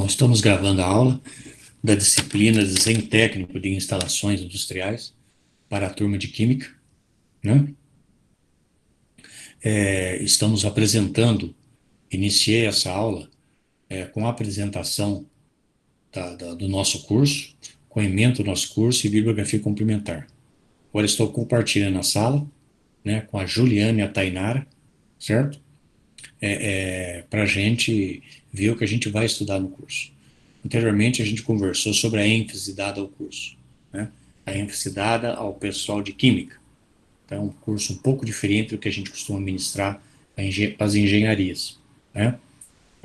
Bom, estamos gravando a aula da disciplina Desenho Técnico de Instalações Industriais para a turma de Química, né? Estamos apresentando, iniciei essa aula com a apresentação do nosso curso, com ementa do nosso curso e bibliografia complementar. Agora estou compartilhando a sala, né, com a Juliana e a Tainara, certo? Para a gente ver o que a gente vai estudar no curso. Anteriormente, a gente conversou sobre a ênfase dada ao curso, né? A ênfase dada ao pessoal de Química. Então, é um curso um pouco diferente do que a gente costuma ministrar para as engenharias, né?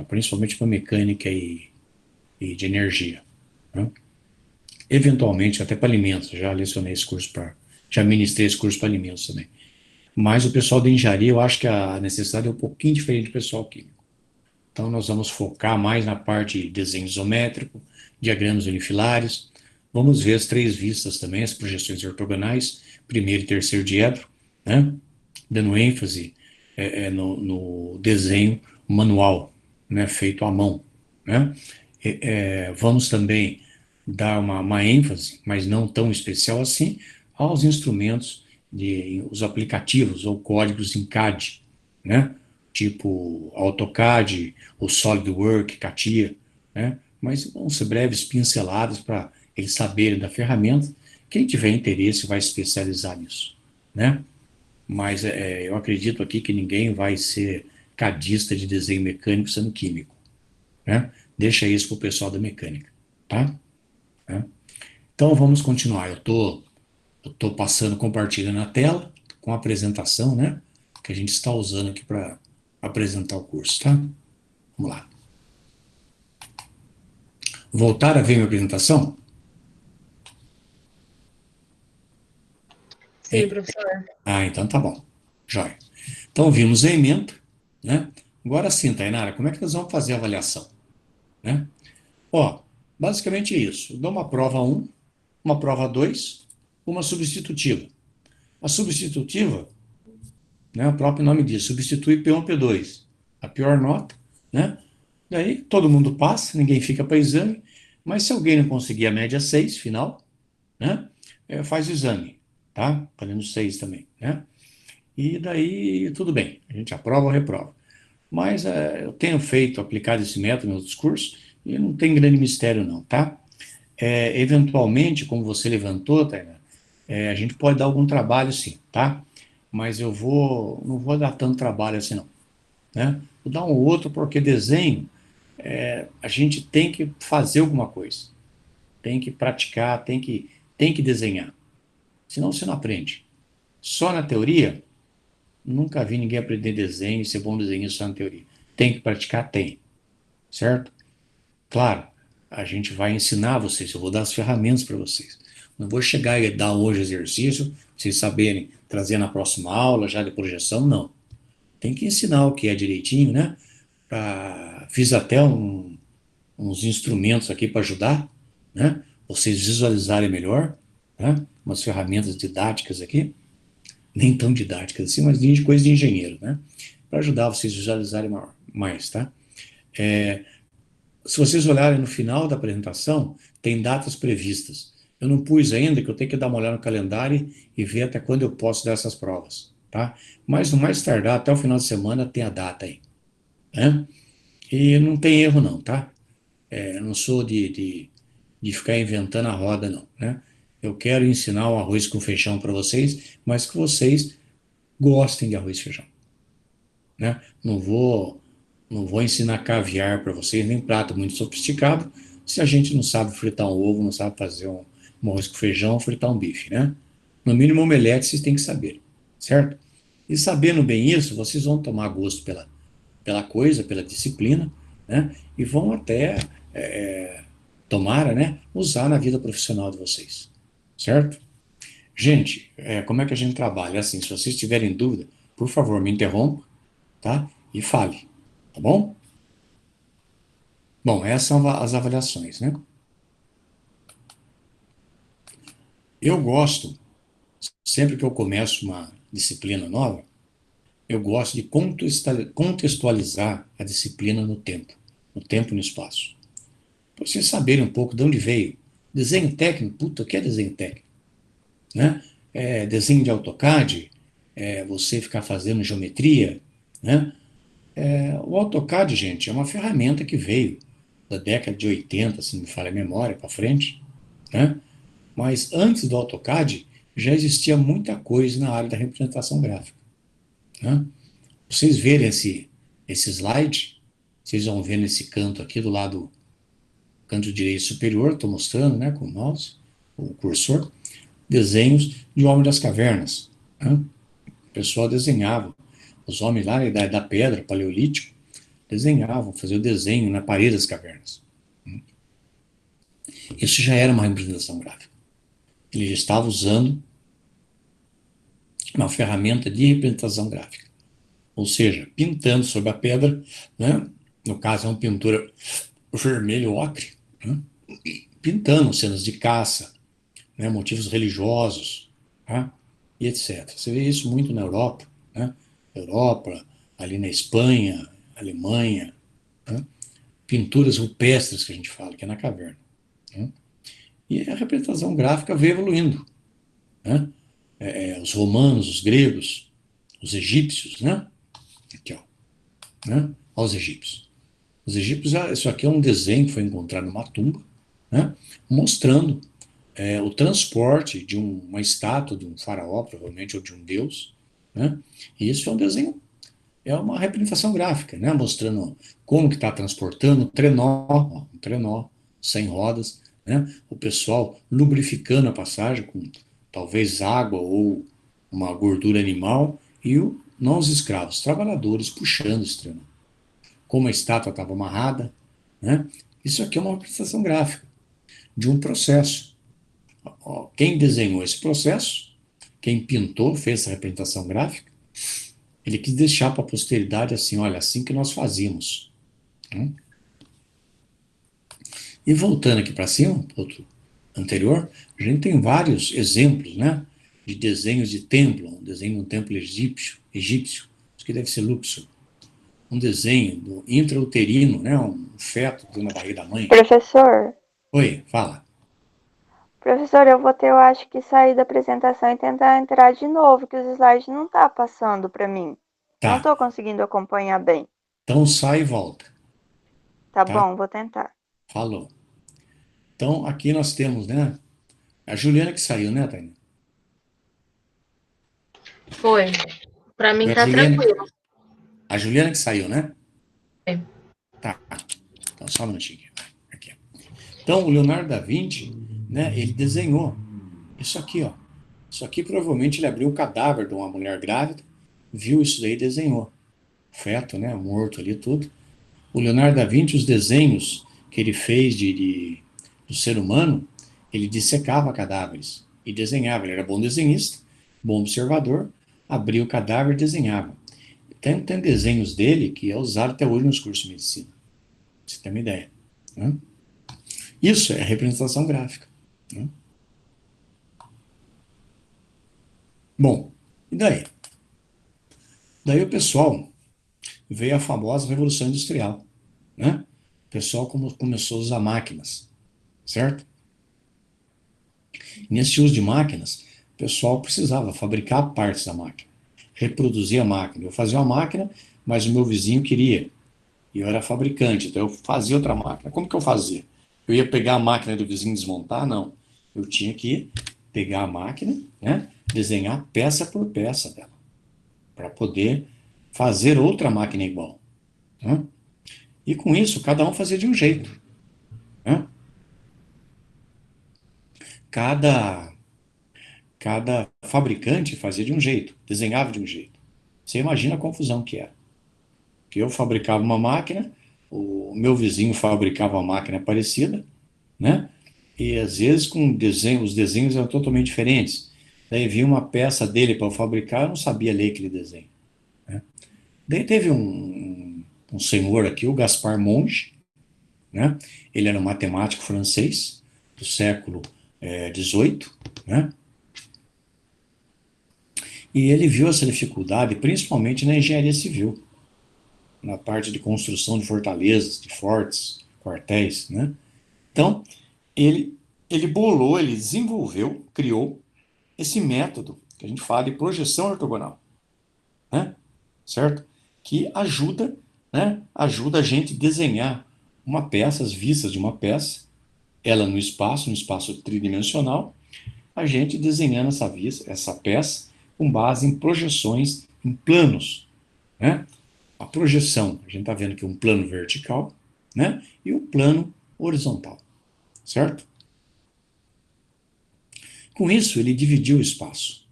Principalmente para mecânica e de energia, né? Eventualmente, até para alimentos. Já lecionei esse curso já ministrei esse curso para alimentos também. Mas o pessoal de engenharia, eu acho que a necessidade é um pouquinho diferente do pessoal químico. Então, nós vamos focar mais na parte de desenho isométrico, diagramas unifilares. Vamos ver as três vistas também, as projeções ortogonais, primeiro e terceiro diedro, né? Dando ênfase no desenho manual, né? Feito à mão, né? Vamos também dar uma ênfase, mas não tão especial assim, aos instrumentos, os aplicativos ou códigos em CAD, né? Tipo AutoCAD, o SolidWorks, CATIA, né? Mas vão ser breves pinceladas para eles saberem da ferramenta. Quem tiver interesse vai especializar nisso, né? Mas eu acredito aqui que ninguém vai ser cadista de desenho mecânico sendo químico, né? Deixa isso para o pessoal da mecânica, tá? Né? Então vamos continuar. Eu tô passando, compartilhando a tela com a apresentação, né? Que a gente está usando aqui para apresentar o curso, tá? Vamos lá. Voltar a ver minha apresentação? Sim, professor. Então tá bom. Jóia. Então vimos a ementa, né? Agora sim, Tainara, como é que nós vamos fazer a avaliação, né? Ó, basicamente é isso. Eu dou uma prova 1, uma prova 2, uma substitutiva. A substitutiva, né, o próprio nome diz, substitui P1, P2. A pior nota, né? Daí todo mundo passa, ninguém fica para exame, mas se alguém não conseguir a média 6, final, né? Faz o exame, tá? Valendo 6 também, né? E daí tudo bem, a gente aprova ou reprova. Mas eu tenho aplicado esse método nos outros cursos e não tem grande mistério não, tá? Eventualmente, como você levantou, Tainá, a gente pode dar algum trabalho sim, tá? Mas não vou dar tanto trabalho assim não, né? Vou dar um outro porque desenho, a gente tem que fazer alguma coisa, tem que praticar, tem que desenhar, senão você não aprende. Só na teoria, nunca vi ninguém aprender desenho e ser bom desenhista só na teoria. Tem que praticar? Tem, certo? Claro, a gente vai ensinar vocês, eu vou dar as ferramentas para vocês. Não vou chegar e dar hoje exercício, pra vocês saberem trazer na próxima aula, já de projeção, não. Tem que ensinar o que é direitinho, né? Fiz até uns instrumentos aqui para ajudar, né? Vocês visualizarem melhor, né? Umas ferramentas didáticas aqui, nem tão didáticas assim, mas de coisa de engenheiro, né? Para ajudar vocês a visualizarem mais, tá? Se vocês olharem no final da apresentação, tem datas previstas. Eu não pus ainda, que eu tenho que dar uma olhada no calendário e ver até quando eu posso dar essas provas, tá? Mas no mais tardar, até o final de semana, tem a data aí, né? E não tem erro não, tá? Eu não sou de ficar inventando a roda, não, né? Eu quero ensinar o arroz com feijão para vocês, mas que vocês gostem de arroz e feijão, né? Não vou ensinar caviar para vocês, nem prato muito sofisticado, se a gente não sabe fritar um ovo, não sabe fazer um arroz com feijão, fritar um bife, né? No mínimo, omelete vocês têm que saber, certo? E sabendo bem isso, vocês vão tomar gosto pela coisa, pela disciplina, né? E vão até, tomara, né? Usar na vida profissional de vocês, certo? Gente, como é que a gente trabalha? Assim, se vocês tiverem dúvida, por favor, me interrompa, tá? E fale, tá bom? Bom, essas são as avaliações, né? Eu gosto, sempre que eu começo uma disciplina nova, eu gosto de contextualizar a disciplina no tempo e no espaço. para vocês saberem um pouco de onde veio. Desenho técnico, puta, o que é desenho técnico? Né? Desenho de AutoCAD, você ficar fazendo geometria, né? O AutoCAD, gente, é uma ferramenta que veio da década de 80, se não me falha a memória, para frente, né? Mas antes do AutoCAD já existia muita coisa na área da representação gráfica, né? Vocês verem esse slide, vocês vão ver nesse canto aqui, do lado, canto direito superior, estou mostrando, né, com o mouse, o cursor, desenhos de Homem das Cavernas, né? O pessoal desenhava, os homens lá na Idade da Pedra, Paleolítico, desenhavam, faziam o desenho na parede das cavernas. Isso já era uma representação gráfica. Ele já estava usando uma ferramenta de representação gráfica. Ou seja, pintando sobre a pedra, né? No caso é uma pintura vermelho ocre, né? Pintando cenas de caça, né? Motivos religiosos, né? E etc. Você vê isso muito na Europa, né? Europa, ali na Espanha, Alemanha, né? Pinturas rupestres que a gente fala, que é na caverna, né? E a representação gráfica veio evoluindo, né? Os romanos, os gregos, os egípcios, né? Aqui, ó, né? Aos egípcios. Os egípcios, isso aqui é um desenho que foi encontrado numa tumba, né? Mostrando o transporte de uma estátua de um faraó, provavelmente, ou de um deus, né? E isso é um desenho, é uma representação gráfica, né? Mostrando como que está transportando um trenó, sem rodas, né? O pessoal lubrificando a passagem com talvez água ou uma gordura animal e não os escravos, os trabalhadores puxando esse trenó. Como a estátua estava amarrada, né? Isso aqui é uma representação gráfica de um processo. Quem desenhou esse processo, quem pintou, fez essa representação gráfica, ele quis deixar para a posteridade assim, olha, assim que nós fazíamos, né? E voltando aqui para cima, outro anterior, a gente tem vários exemplos, né, de desenhos de templo, um desenho de um templo egípcio, isso que deve ser Luxor, um desenho do intrauterino, né, um feto na barriga da mãe. Professor, Oi, fala. professor, eu vou ter, eu acho que sair da apresentação e tentar entrar de novo, que os slides não tá passando para mim. Não Tá, tô conseguindo acompanhar bem. então sai e volta, Tá tá? bom, vou tentar. Falou. Então, aqui nós temos, né, a Juliana que saiu, né, Tânia? Foi. Para mim Foi tá tranquilo. A Juliana que saiu, né? É. Tá. Então, só um minutinho. Aqui. Então, o Leonardo da Vinci, né, ele desenhou isso aqui, ó. Isso aqui provavelmente ele abriu o cadáver de uma mulher grávida, viu isso daí e desenhou. Feto, né, morto ali, tudo. O Leonardo da Vinci, os desenhos que ele fez do ser humano, ele dissecava cadáveres e desenhava. Ele era bom desenhista, bom observador, abria o cadáver e desenhava. Tem desenhos dele que é usado até hoje nos cursos de medicina. Pra você ter uma ideia, né? Isso é representação gráfica, né? Bom, e daí? Daí o pessoal veio a famosa Revolução Industrial, né? O pessoal começou a usar máquinas, certo? E nesse uso de máquinas, o pessoal precisava fabricar partes da máquina, reproduzir a máquina. Eu fazia uma máquina, mas o meu vizinho queria. E eu era fabricante, então eu fazia outra máquina. Como que eu fazia? Eu ia pegar a máquina do vizinho e desmontar? Não. Eu tinha que pegar a máquina, né? Desenhar peça por peça dela, para poder fazer outra máquina igual, né? E com isso, cada um fazia de um jeito, né? Cada, cada fabricante fazia de um jeito, desenhava de um jeito. Você imagina a confusão que era. Que eu fabricava uma máquina, o meu vizinho fabricava uma máquina parecida, né? E às vezes com desenho, os desenhos eram totalmente diferentes. Daí vinha uma peça dele para eu fabricar, eu não sabia ler aquele desenho, né? Daí teve um senhor aqui, o Gaspar Monge, né? Ele era um matemático francês do século XVIII, né? E ele viu essa dificuldade, principalmente na engenharia civil, na parte de construção de fortalezas, de fortes, quartéis, né? Então, ele bolou, ele desenvolveu, criou esse método que a gente fala de projeção ortogonal, né? Certo? Que ajuda, né? Ajuda a gente a desenhar uma peça, as vistas de uma peça, ela no espaço tridimensional, a gente desenhando essa peça com base em projeções, em planos, né? A projeção, a gente está vendo aqui um plano vertical, né? E um plano horizontal, certo? Com isso, ele dividiu o espaço.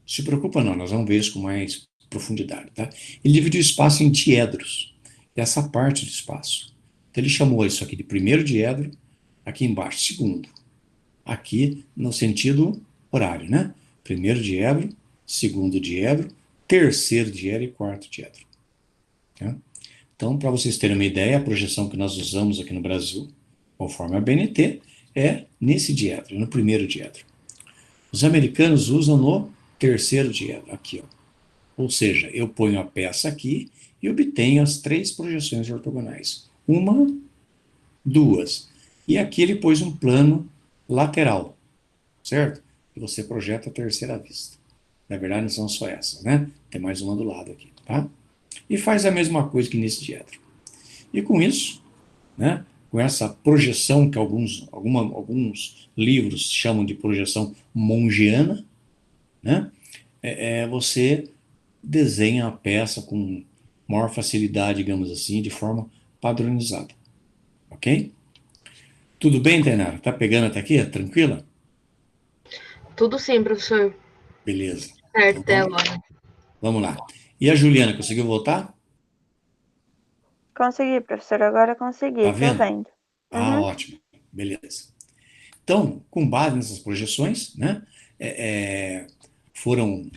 Não se preocupa não, nós vamos ver isso com mais profundidade, tá? Ele dividiu o espaço em diedros, essa parte do espaço. Então ele chamou isso aqui de primeiro diedro, aqui embaixo, segundo. Aqui no sentido horário, né? Primeiro diedro, segundo diedro, terceiro diedro e quarto diedro. Tá? Então, para vocês terem uma ideia, a projeção que nós usamos aqui no Brasil, conforme a BNT, é nesse diedro, no primeiro diedro. Os americanos usam no terceiro diedro, aqui, ó. Ou seja, eu ponho a peça aqui e obtenho as 3 projeções ortogonais. Uma, duas. E aqui ele pôs um plano lateral, certo? E você projeta a terceira vista. Na verdade, não são só essas, né? Tem mais uma do lado aqui, tá? E faz a mesma coisa que nesse diedro. E com isso, né? Com essa projeção que alguns livros chamam de projeção mongiana, né? Você desenha a peça com maior facilidade, digamos assim, de forma padronizada. Ok? Tudo bem, Tainara? Tá pegando até aqui? Tranquila? Tudo sim, professor. Beleza. Certo, Então até vamos, agora. vamos lá. E a Juliana, conseguiu voltar? Consegui, professor, agora Tá consegui, tô vendo? vendo. Ah, Uhum. ótimo. Beleza. Então, com base nessas projeções, né, foram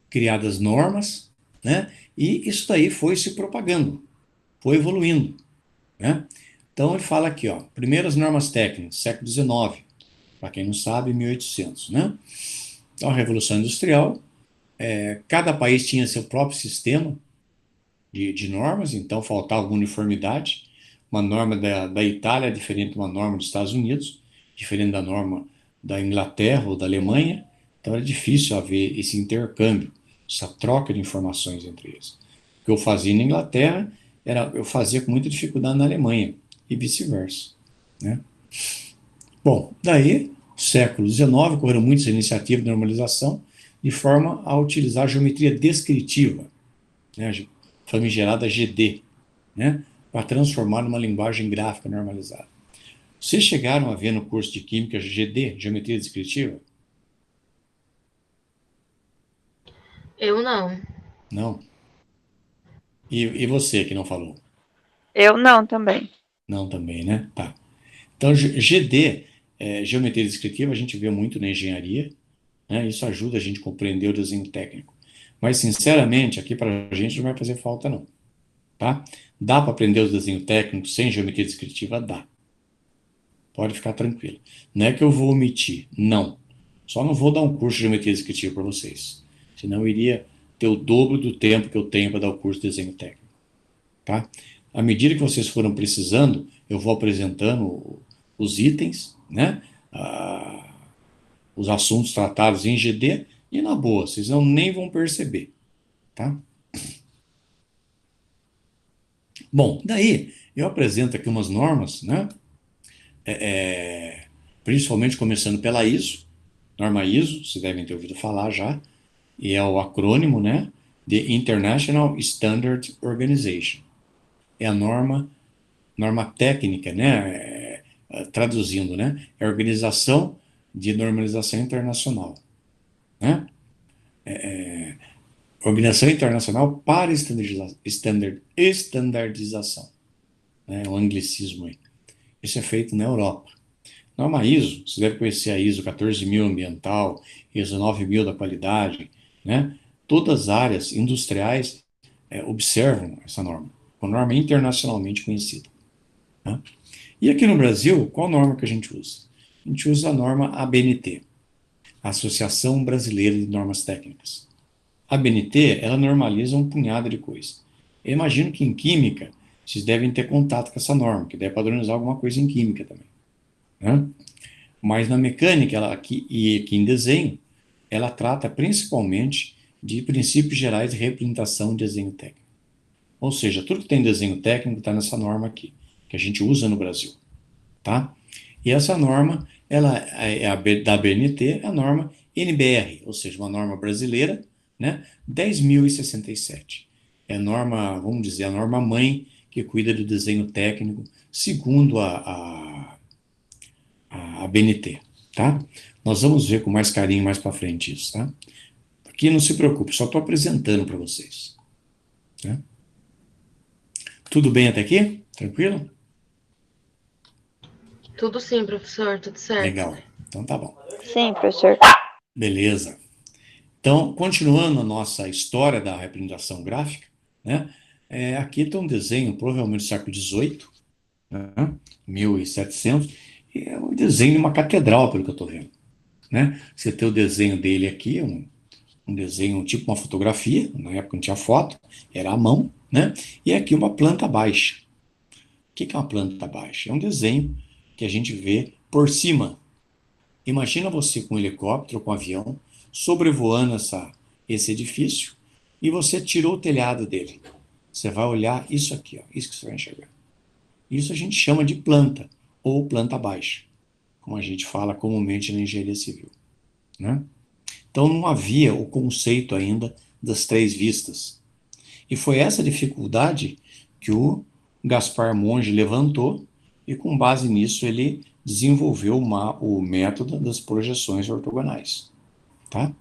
criadas normas, né, e isso daí foi se propagando, foi evoluindo, né. Então, ele fala aqui, ó, primeiras normas técnicas, século XIX, para quem não sabe, 1800, né. Então, a Revolução Industrial, cada país tinha seu próprio sistema de normas, então faltava uniformidade. Uma norma da Itália é diferente de uma norma dos Estados Unidos, diferente da norma da Inglaterra ou da Alemanha, então era difícil haver esse intercâmbio, essa troca de informações entre eles. O que eu fazia na Inglaterra, eu fazia com muita dificuldade na Alemanha, e vice-versa, né? Bom, daí, século XIX, ocorreram muitas iniciativas de normalização, de forma a utilizar a geometria descritiva, né, famigerada GD, né, para transformar numa linguagem gráfica normalizada. Vocês chegaram a ver no curso de Química GD, Geometria Descritiva? Eu não. Não. E você que não falou? Eu não também. Não também, né? Tá. Então, GD, Geometria Descritiva, a gente vê muito na engenharia, né? Isso ajuda a gente a compreender o desenho técnico. Mas, sinceramente, aqui para a gente não vai fazer falta, não. Tá? Dá para aprender o desenho técnico sem geometria descritiva? Dá. Pode ficar tranquilo. Não é que eu vou omitir, não. Só não vou dar um curso de geometria descritiva para vocês. Senão eu iria ter o dobro do tempo que eu tenho para dar o curso de desenho técnico. Tá? À medida que vocês foram precisando, eu vou apresentando os itens, né? Os assuntos tratados em GD, e na boa, vocês não nem vão perceber. Tá? Bom, daí eu apresento aqui umas normas, né? Principalmente começando pela ISO, norma ISO, vocês devem ter ouvido falar já, e é o acrônimo, né, de International Standard Organization. É a norma técnica, né, traduzindo, né, é a Organização de Normalização Internacional, né, Organização Internacional para Estandardização, né, é um anglicismo aí. Isso é feito na Europa. Norma ISO, você deve conhecer a ISO 14000 ambiental, ISO 9000 da qualidade, né? Todas as áreas industriais observam essa norma, uma norma internacionalmente conhecida. Né? E aqui no Brasil, qual norma que a gente usa? A gente usa a norma ABNT, Associação Brasileira de Normas Técnicas. A ABNT, ela normaliza um punhado de coisas. Eu imagino que em química, vocês devem ter contato com essa norma, que deve padronizar alguma coisa em química também. né? Mas na mecânica, aqui em desenho, ela trata principalmente de princípios gerais de representação de desenho técnico. Ou seja, tudo que tem desenho técnico está nessa norma aqui, que a gente usa no Brasil, tá? E essa norma, ela da BNT, é a norma NBR, ou seja, uma norma brasileira, né? 10.067. É a norma, vamos dizer, a norma mãe que cuida do desenho técnico, segundo a BNT, tá? Nós vamos ver com mais carinho mais para frente isso, tá? Aqui não se preocupe, só estou apresentando para vocês, né? Tudo bem até aqui? Tranquilo? Tudo sim, professor, tudo certo. Legal. Então tá bom. Sim, professor. Beleza. Então, continuando a nossa história da representação gráfica, né? Aqui tem um desenho, provavelmente do século XVIII, né? 1700, e é um desenho de uma catedral, pelo que eu estou vendo, né? Você tem o desenho dele aqui, um desenho tipo uma fotografia, na época não tinha foto, era à mão, né? E aqui uma planta baixa. O que é uma planta baixa? É um desenho que a gente vê por cima. Imagina você com um helicóptero, com um avião, sobrevoando esse edifício e você tirou o telhado dele. Você vai olhar isso aqui, ó, isso que você vai enxergar. Isso a gente chama de planta, ou planta baixa, como a gente fala comumente na engenharia civil, né? Então não havia o conceito ainda das três vistas. E foi essa dificuldade que o Gaspar Monge levantou, e com base nisso ele desenvolveu o método das projeções ortogonais. Tá?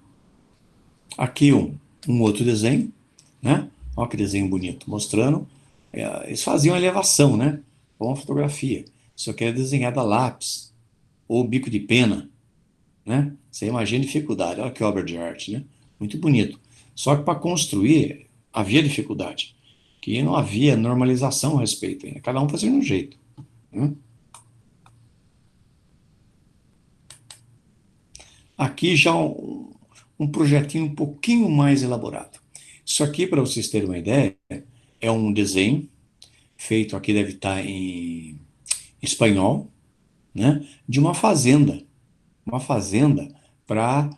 Aqui um outro desenho, né? Olha que desenho bonito, mostrando. Eles faziam elevação, né? Com uma fotografia. Isso aqui é desenhado a lápis, ou bico de pena, né? Você imagina a dificuldade. Olha que obra de arte, né? Muito bonito. Só que para construir havia dificuldade, que não havia normalização a respeito ainda. Cada um fazia de um jeito, né? Aqui já um projetinho um pouquinho mais elaborado. Isso aqui, para vocês terem uma ideia, é um desenho feito aqui, deve estar em espanhol, né? De uma fazenda para,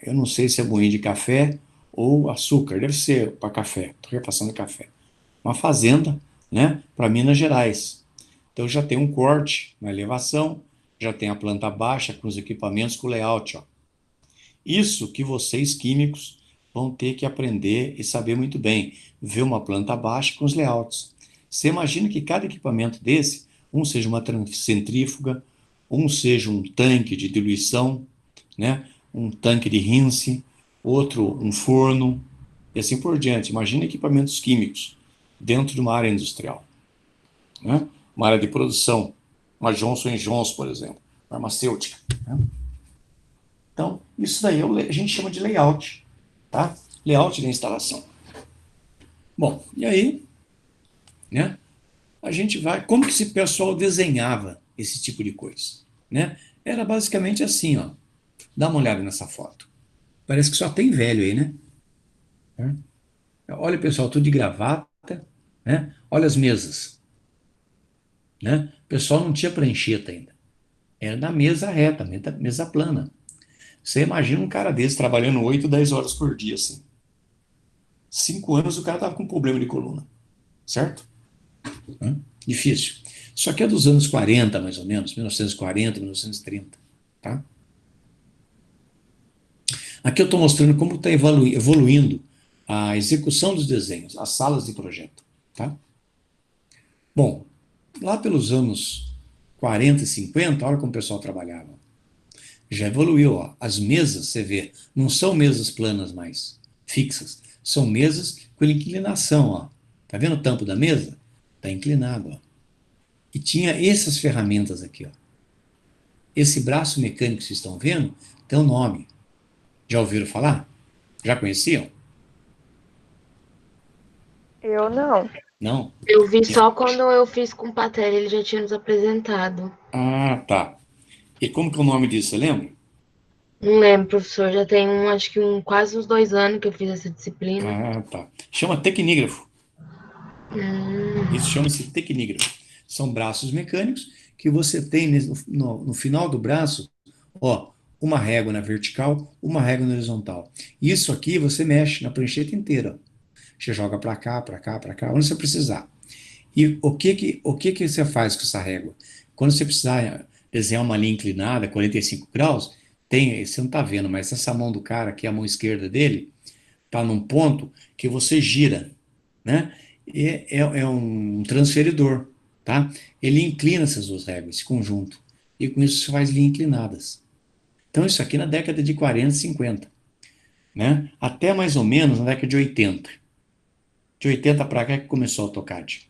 eu não sei se é moinho de café ou açúcar, deve ser para café, estou repassando café. Uma fazenda, né? Para Minas Gerais. Então já tem um corte na elevação, já tem a planta baixa com os equipamentos com layout, ó. Isso que vocês, químicos, vão ter que aprender e saber muito bem. Ver uma planta baixa com os layouts. Você imagina que cada equipamento desse, um seja uma centrífuga, um seja um tanque de diluição, né? Um tanque de rinse, outro um forno, e assim por diante. Imagina equipamentos químicos dentro de uma área industrial, né? Uma área de produção, uma Johnson Johnson, por exemplo, farmacêutica, né? Então, isso daí a gente chama de layout, tá? Layout da instalação. Bom, e aí, né? A gente vai... Como que esse pessoal desenhava esse tipo de coisa, né? Era basicamente assim, ó. Dá uma olhada nessa foto. Parece que só tem velho aí, né? Olha, pessoal, tudo de gravata, né? Olha as mesas, né? O pessoal não tinha prancheta ainda. Era na mesa reta, mesa plana. Você imagina um cara desse trabalhando 8, 10 horas por dia, assim. 5 anos o cara estava com problema de coluna, certo? Difícil. Isso aqui é dos anos 40, mais ou menos, 1940, 1930, tá? Aqui eu estou mostrando como está evoluindo a execução dos desenhos, as salas de projeto, tá? Bom, lá pelos anos 40 e 50, olha como o pessoal trabalhava. Já evoluiu, ó. As mesas, você vê, não são mesas planas mais, fixas. São mesas com inclinação, ó. Tá vendo o tampo da mesa? Tá inclinado, ó. E tinha essas ferramentas aqui, ó. Esse braço mecânico que vocês estão vendo tem um nome. Já ouviram falar? Já conheciam? Eu não. Não? Eu vi só quando eu fiz com o Patel, ele já tinha nos apresentado. Ah, tá. E como que é o nome disso, você lembra? Não lembro, professor, já tem acho que quase uns 2 anos que eu fiz essa disciplina. Ah, tá. Chama tecnígrafo. Hum, Isso chama-se tecnígrafo. São braços mecânicos que você tem no final do braço, ó, uma régua na vertical, uma régua na horizontal. Isso aqui você mexe na prancheta inteira. Você joga para cá, para cá, para cá, onde você precisar. E o que que você faz com essa régua? Quando você precisar desenhar uma linha inclinada, 45 graus, você não está vendo, mas essa mão do cara, que é a mão esquerda dele, está num ponto que você gira, né? E é um transferidor, tá? Ele inclina essas duas réguas, esse conjunto. E com isso você faz linhas inclinadas. Então, isso aqui na década de 40, 50, né? Até mais ou menos na década de 80. De 80 para cá que começou o AutoCAD.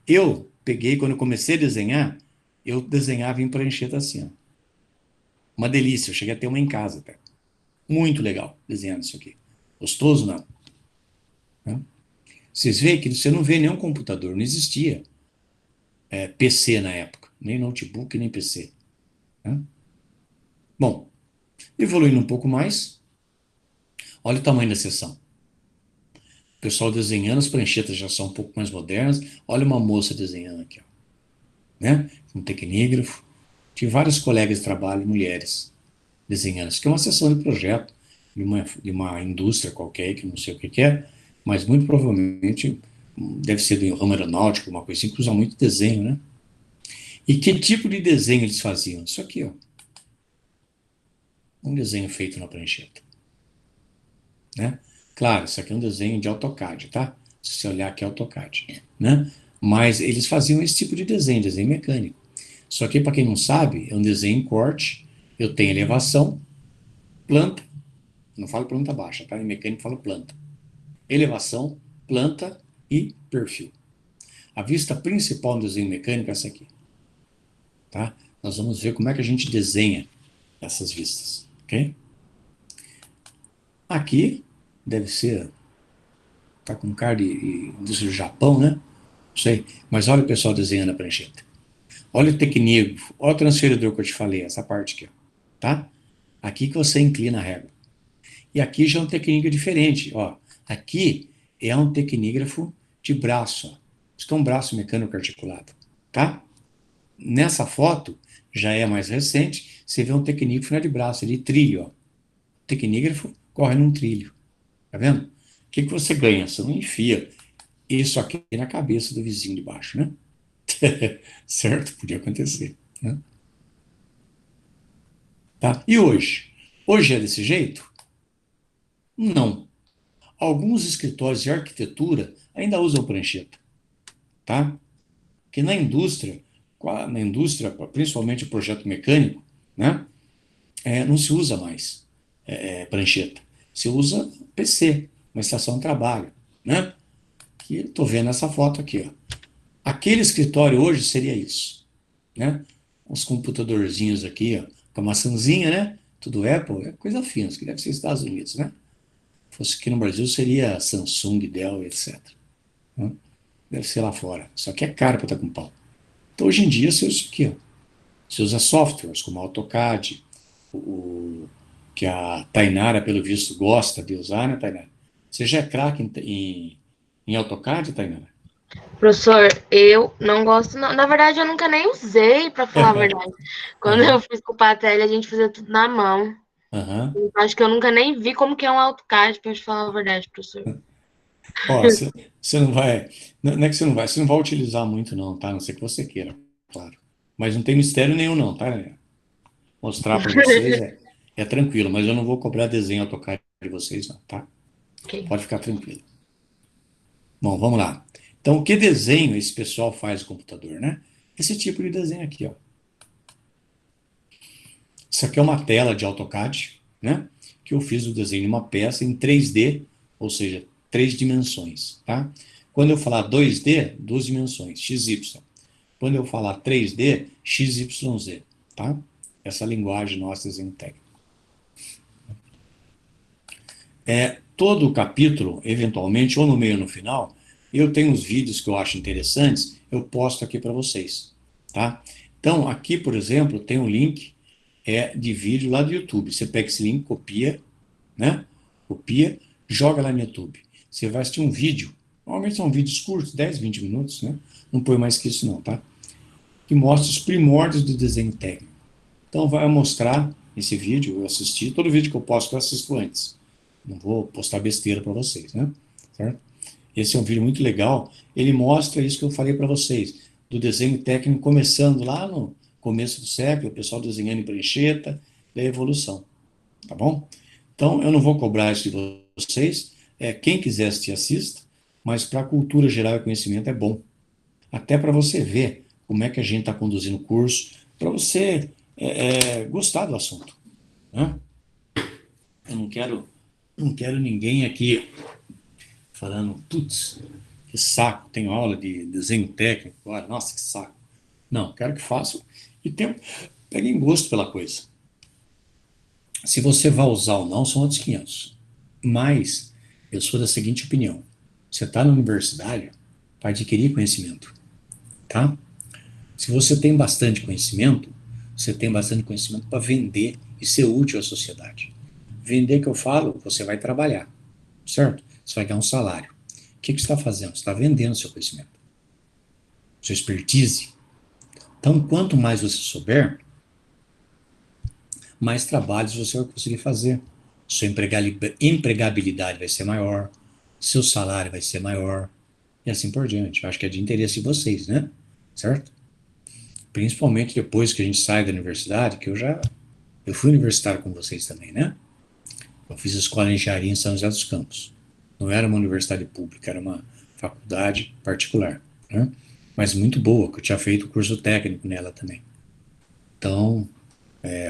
Eu peguei, quando eu comecei a desenhar, eu desenhava em prancheta assim, ó. Uma delícia, eu cheguei a ter uma em casa até. Muito legal desenhando isso aqui. Gostoso, não? Né? Vocês veem que você não vê nenhum computador, não existia PC na época, nem notebook, nem PC. Né? Bom, evoluindo um pouco mais, olha o tamanho da seção. O pessoal desenhando, as pranchetas já são um pouco mais modernas. Olha uma moça desenhando aqui, ó, né? Um tecnígrafo. Tive vários colegas de trabalho, mulheres, desenhando. Isso aqui é uma seção de projeto de uma indústria qualquer, que não sei o que que é, mas muito provavelmente deve ser do ramo aeronáutico, uma coisa assim, que usa muito desenho, né? E que tipo de desenho eles faziam? Isso aqui, ó. Um desenho feito na prancheta, né? Claro, isso aqui é um desenho de AutoCAD, tá? Se você olhar aqui é AutoCAD, né? Mas eles faziam esse tipo de desenho mecânico. Só que, para quem não sabe, é um desenho em corte, eu tenho elevação, planta, não falo planta baixa, tá? Em mecânico falo planta. Elevação, planta e perfil. A vista principal do desenho mecânico é essa aqui, tá? Nós vamos ver como é que a gente desenha essas vistas, ok? Aqui deve ser, tá com cara de indústria do Japão, né? Não sei, mas olha o pessoal desenhando a prancheta. Olha o tecnígrafo, olha o transferidor que eu te falei, essa parte aqui, ó, tá? Aqui que você inclina a régua. E aqui já é um tecnígrafo diferente, ó. Aqui é um tecnígrafo de braço, ó. Isso aqui é um braço mecânico articulado, tá? Nessa foto, já é mais recente, você vê um tecnígrafo não é de braço, é de trilho, ó. O tecnígrafo corre num trilho, tá vendo? O que que você ganha? Você não enfia isso aqui na cabeça do vizinho de baixo, né? Certo? Podia acontecer, né? Tá? E hoje? Hoje é desse jeito? Não. Alguns escritórios de arquitetura ainda usam prancheta, tá? Que na indústria, principalmente o projeto mecânico, né? Não se usa mais prancheta. Se usa PC, uma estação de trabalho, né? Que estou vendo essa foto aqui, ó. Aquele escritório hoje seria isso, né? Uns computadorzinhos aqui, ó, com a maçãzinha, né? Tudo Apple, é coisa fina, isso que deve ser Estados Unidos, né? Se fosse aqui no Brasil, seria Samsung, Dell, etc. Né? Deve ser lá fora. Só que é caro para estar com pau. Então, hoje em dia, você usa isso aqui, ó. Você usa softwares como AutoCAD, que a Tainara, pelo visto, gosta de usar, né, Tainara? Você já é craque em AutoCAD, Tainara? Professor, eu não gosto, não. Na verdade, eu nunca nem usei, pra falar a verdade. Quando eu Aham, fiz com o Patelli, a gente fazia tudo na mão. aham. Acho que eu nunca nem vi como que é um AutoCAD, pra te falar a verdade, professor. Ó, você não vai. Não é que você não vai utilizar muito, não, tá? A não ser que você queira, claro. Mas não tem mistério nenhum, não, tá? Mostrar para vocês é tranquilo, mas eu não vou cobrar desenho AutoCAD de vocês, não, tá? Ok. Pode ficar tranquilo. Bom, vamos lá. Então, que desenho esse pessoal faz no computador, né? Esse tipo de desenho aqui, ó. Isso aqui é uma tela de AutoCAD, né? Que eu fiz o desenho de uma peça em 3D, ou seja, 3 dimensões, tá? Quando eu falar 2D, 2 dimensões, XY. Quando eu falar 3D, XYZ, tá? Essa linguagem nossa, desenho técnico. Todo o capítulo, eventualmente, ou no meio ou no final, eu tenho uns vídeos que eu acho interessantes, eu posto aqui para vocês, tá? Então, aqui, por exemplo, tem um link de vídeo lá do YouTube. Você pega esse link, copia, né? Copia, joga lá no YouTube. Você vai assistir um vídeo. Normalmente são vídeos curtos, 10, 20 minutos, né? Não põe mais que isso não, tá? que mostra os primórdios do desenho técnico. Então, vai mostrar esse vídeo, eu assisti, todo vídeo que eu posto, eu assisto antes. Não vou postar besteira para vocês, né? Certo? Esse é um vídeo muito legal, ele mostra isso que eu falei para vocês, do desenho técnico começando lá no começo do século, o pessoal desenhando em prancheta, da evolução, tá bom? Então, eu não vou cobrar isso de vocês, quem quiser assistir, assista, mas para a cultura geral e conhecimento é bom. Até para você ver como é que a gente está conduzindo o curso, para você gostar do assunto, né? Eu não quero ninguém aqui falando, putz, que saco, tenho aula de desenho técnico, agora, nossa, que saco. Não, quero que façam e peguem gosto pela coisa. Se você vai usar ou não, são outros 500. Mas eu sou da seguinte opinião: você está na universidade para adquirir conhecimento, tá? Se você tem bastante conhecimento, você tem bastante conhecimento para vender e ser útil à sociedade. Vender, que eu falo, você vai trabalhar, certo? Você vai ganhar um salário. O que você está fazendo? Você está vendendo seu conhecimento, sua expertise. Então, quanto mais você souber, mais trabalhos você vai conseguir fazer. Sua empregabilidade vai ser maior, seu salário vai ser maior, e assim por diante. Eu acho que é de interesse de vocês, né? Certo? Principalmente depois que a gente sai da universidade, que eu fui universitário com vocês também, né? Eu fiz escola de engenharia em São José dos Campos. Não era uma universidade pública, era uma faculdade particular, né? Mas muito boa, que eu tinha feito o curso técnico nela também. Então,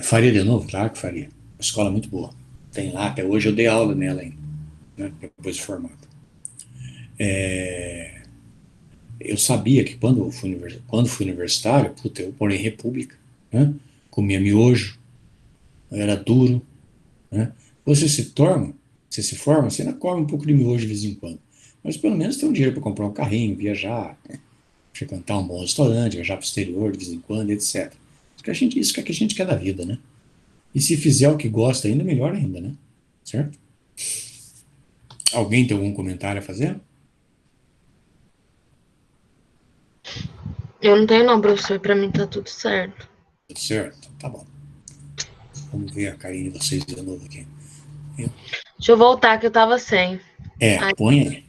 faria de novo? Claro que faria. Uma escola muito boa. Tem lá, até hoje eu dei aula nela ainda, né? Depois de formado. Eu sabia que quando fui universitário, puta, eu morei em república, né? Comia miojo, eu era duro, né? Você se forma, você ainda come um pouco de miojo de vez em quando. Mas pelo menos tem um dinheiro para comprar um carrinho, viajar, né? Frequentar um bom restaurante, viajar para o exterior de vez em quando, etc. Isso que a gente quer da vida, né? E se fizer o que gosta ainda, melhor ainda, né? Certo? Alguém tem algum comentário a fazer? Eu não tenho não, professor. Pra mim tá tudo certo. Tudo certo? Tá bom. Vamos ver a carinha de vocês de novo aqui. Deixa eu voltar que eu tava sem. Ai, Põe aí.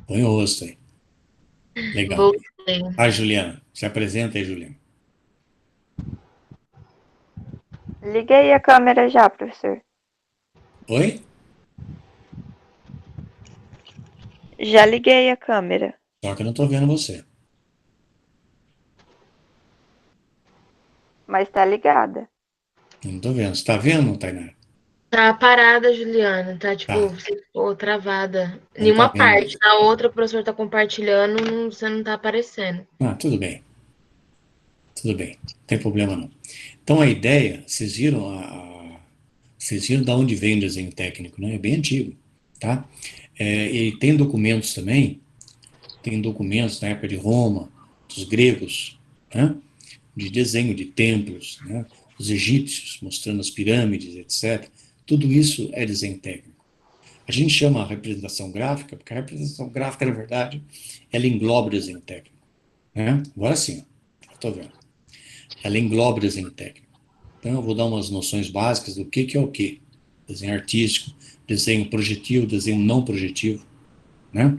Põe o rosto aí. Legal. voltei. Juliana. Se apresenta aí, Juliana. Liguei a câmera já, professor. Oi? Já liguei a câmera. Só que eu não tô vendo você. Mas tá ligada. Eu não tô vendo. Você tá vendo, Tainara? Tá parada, Juliana. Tá, tipo, Tá. você ficou travada. Não Em tá uma vendo. parte. Na outra, o professor tá compartilhando, você não tá aparecendo. Tudo bem. Tudo bem. Não tem problema não. Então a ideia, vocês viram de onde vem o desenho técnico, né? É bem antigo, tá? E tem documentos também, tem documentos na época de Roma, dos gregos, né? De desenho de templos, né? Os egípcios mostrando as pirâmides, etc. Tudo isso é desenho técnico. A gente chama a representação gráfica, porque a representação gráfica, na verdade, ela engloba o desenho técnico, né? Agora sim, estou vendo. Ela engloba o desenho técnico. Então, eu vou dar umas noções básicas do que é o quê. Desenho artístico, desenho projetivo, desenho não projetivo, né?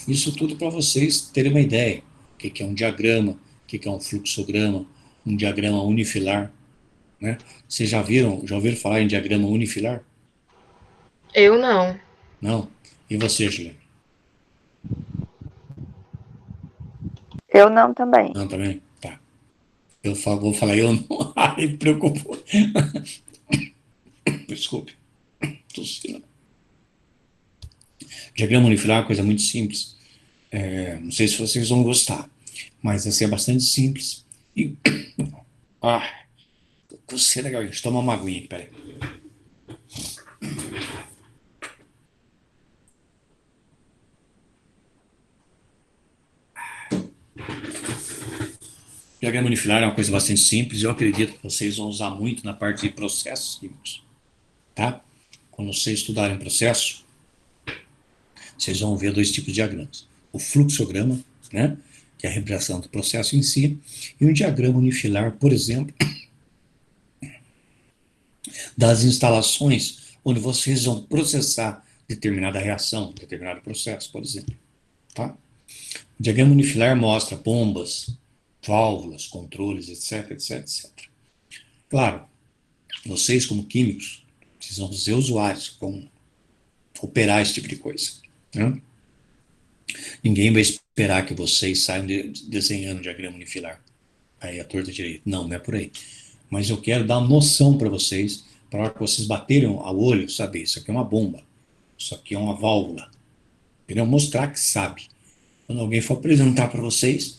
Isso tudo para vocês terem uma ideia. O que é um diagrama, o que é um fluxograma, um diagrama unifilar, né? Vocês já ouviram falar em diagrama unifilar? Eu não. Não? E você, Juliana? Eu não também. Não, também? Tá. Vou falar eu não. Ai, me preocupou. Desculpe. Tossindo. Diagrama unifilar é uma coisa muito simples. Não sei se vocês vão gostar, mas assim, é bastante simples. E. Coceira, galera. Deixa eu tomar uma aguinha aqui, peraí. Diagrama unifilar é uma coisa bastante simples. Eu acredito que vocês vão usar muito na parte de processos químicos, tá? Quando vocês estudarem processo, vocês vão ver dois tipos de diagramas. O fluxograma, né? que é a representação do processo em si, e um diagrama unifilar, por exemplo, das instalações onde vocês vão processar determinada reação, determinado processo, por exemplo. Tá? O diagrama unifilar mostra bombas, válvulas, controles, etc, etc, etc. Claro, vocês como químicos, precisam ser usuários, como operar esse tipo de coisa. Né? Ninguém vai esperar que vocês saiam desenhando diagrama unifilar. Aí a torta direita. Não, não é por aí. Mas eu quero dar uma noção para vocês, para a hora que vocês baterem ao olho, saber, isso aqui é uma bomba, isso aqui é uma válvula. Entendeu? Mostrar que sabe. Quando alguém for apresentar para vocês,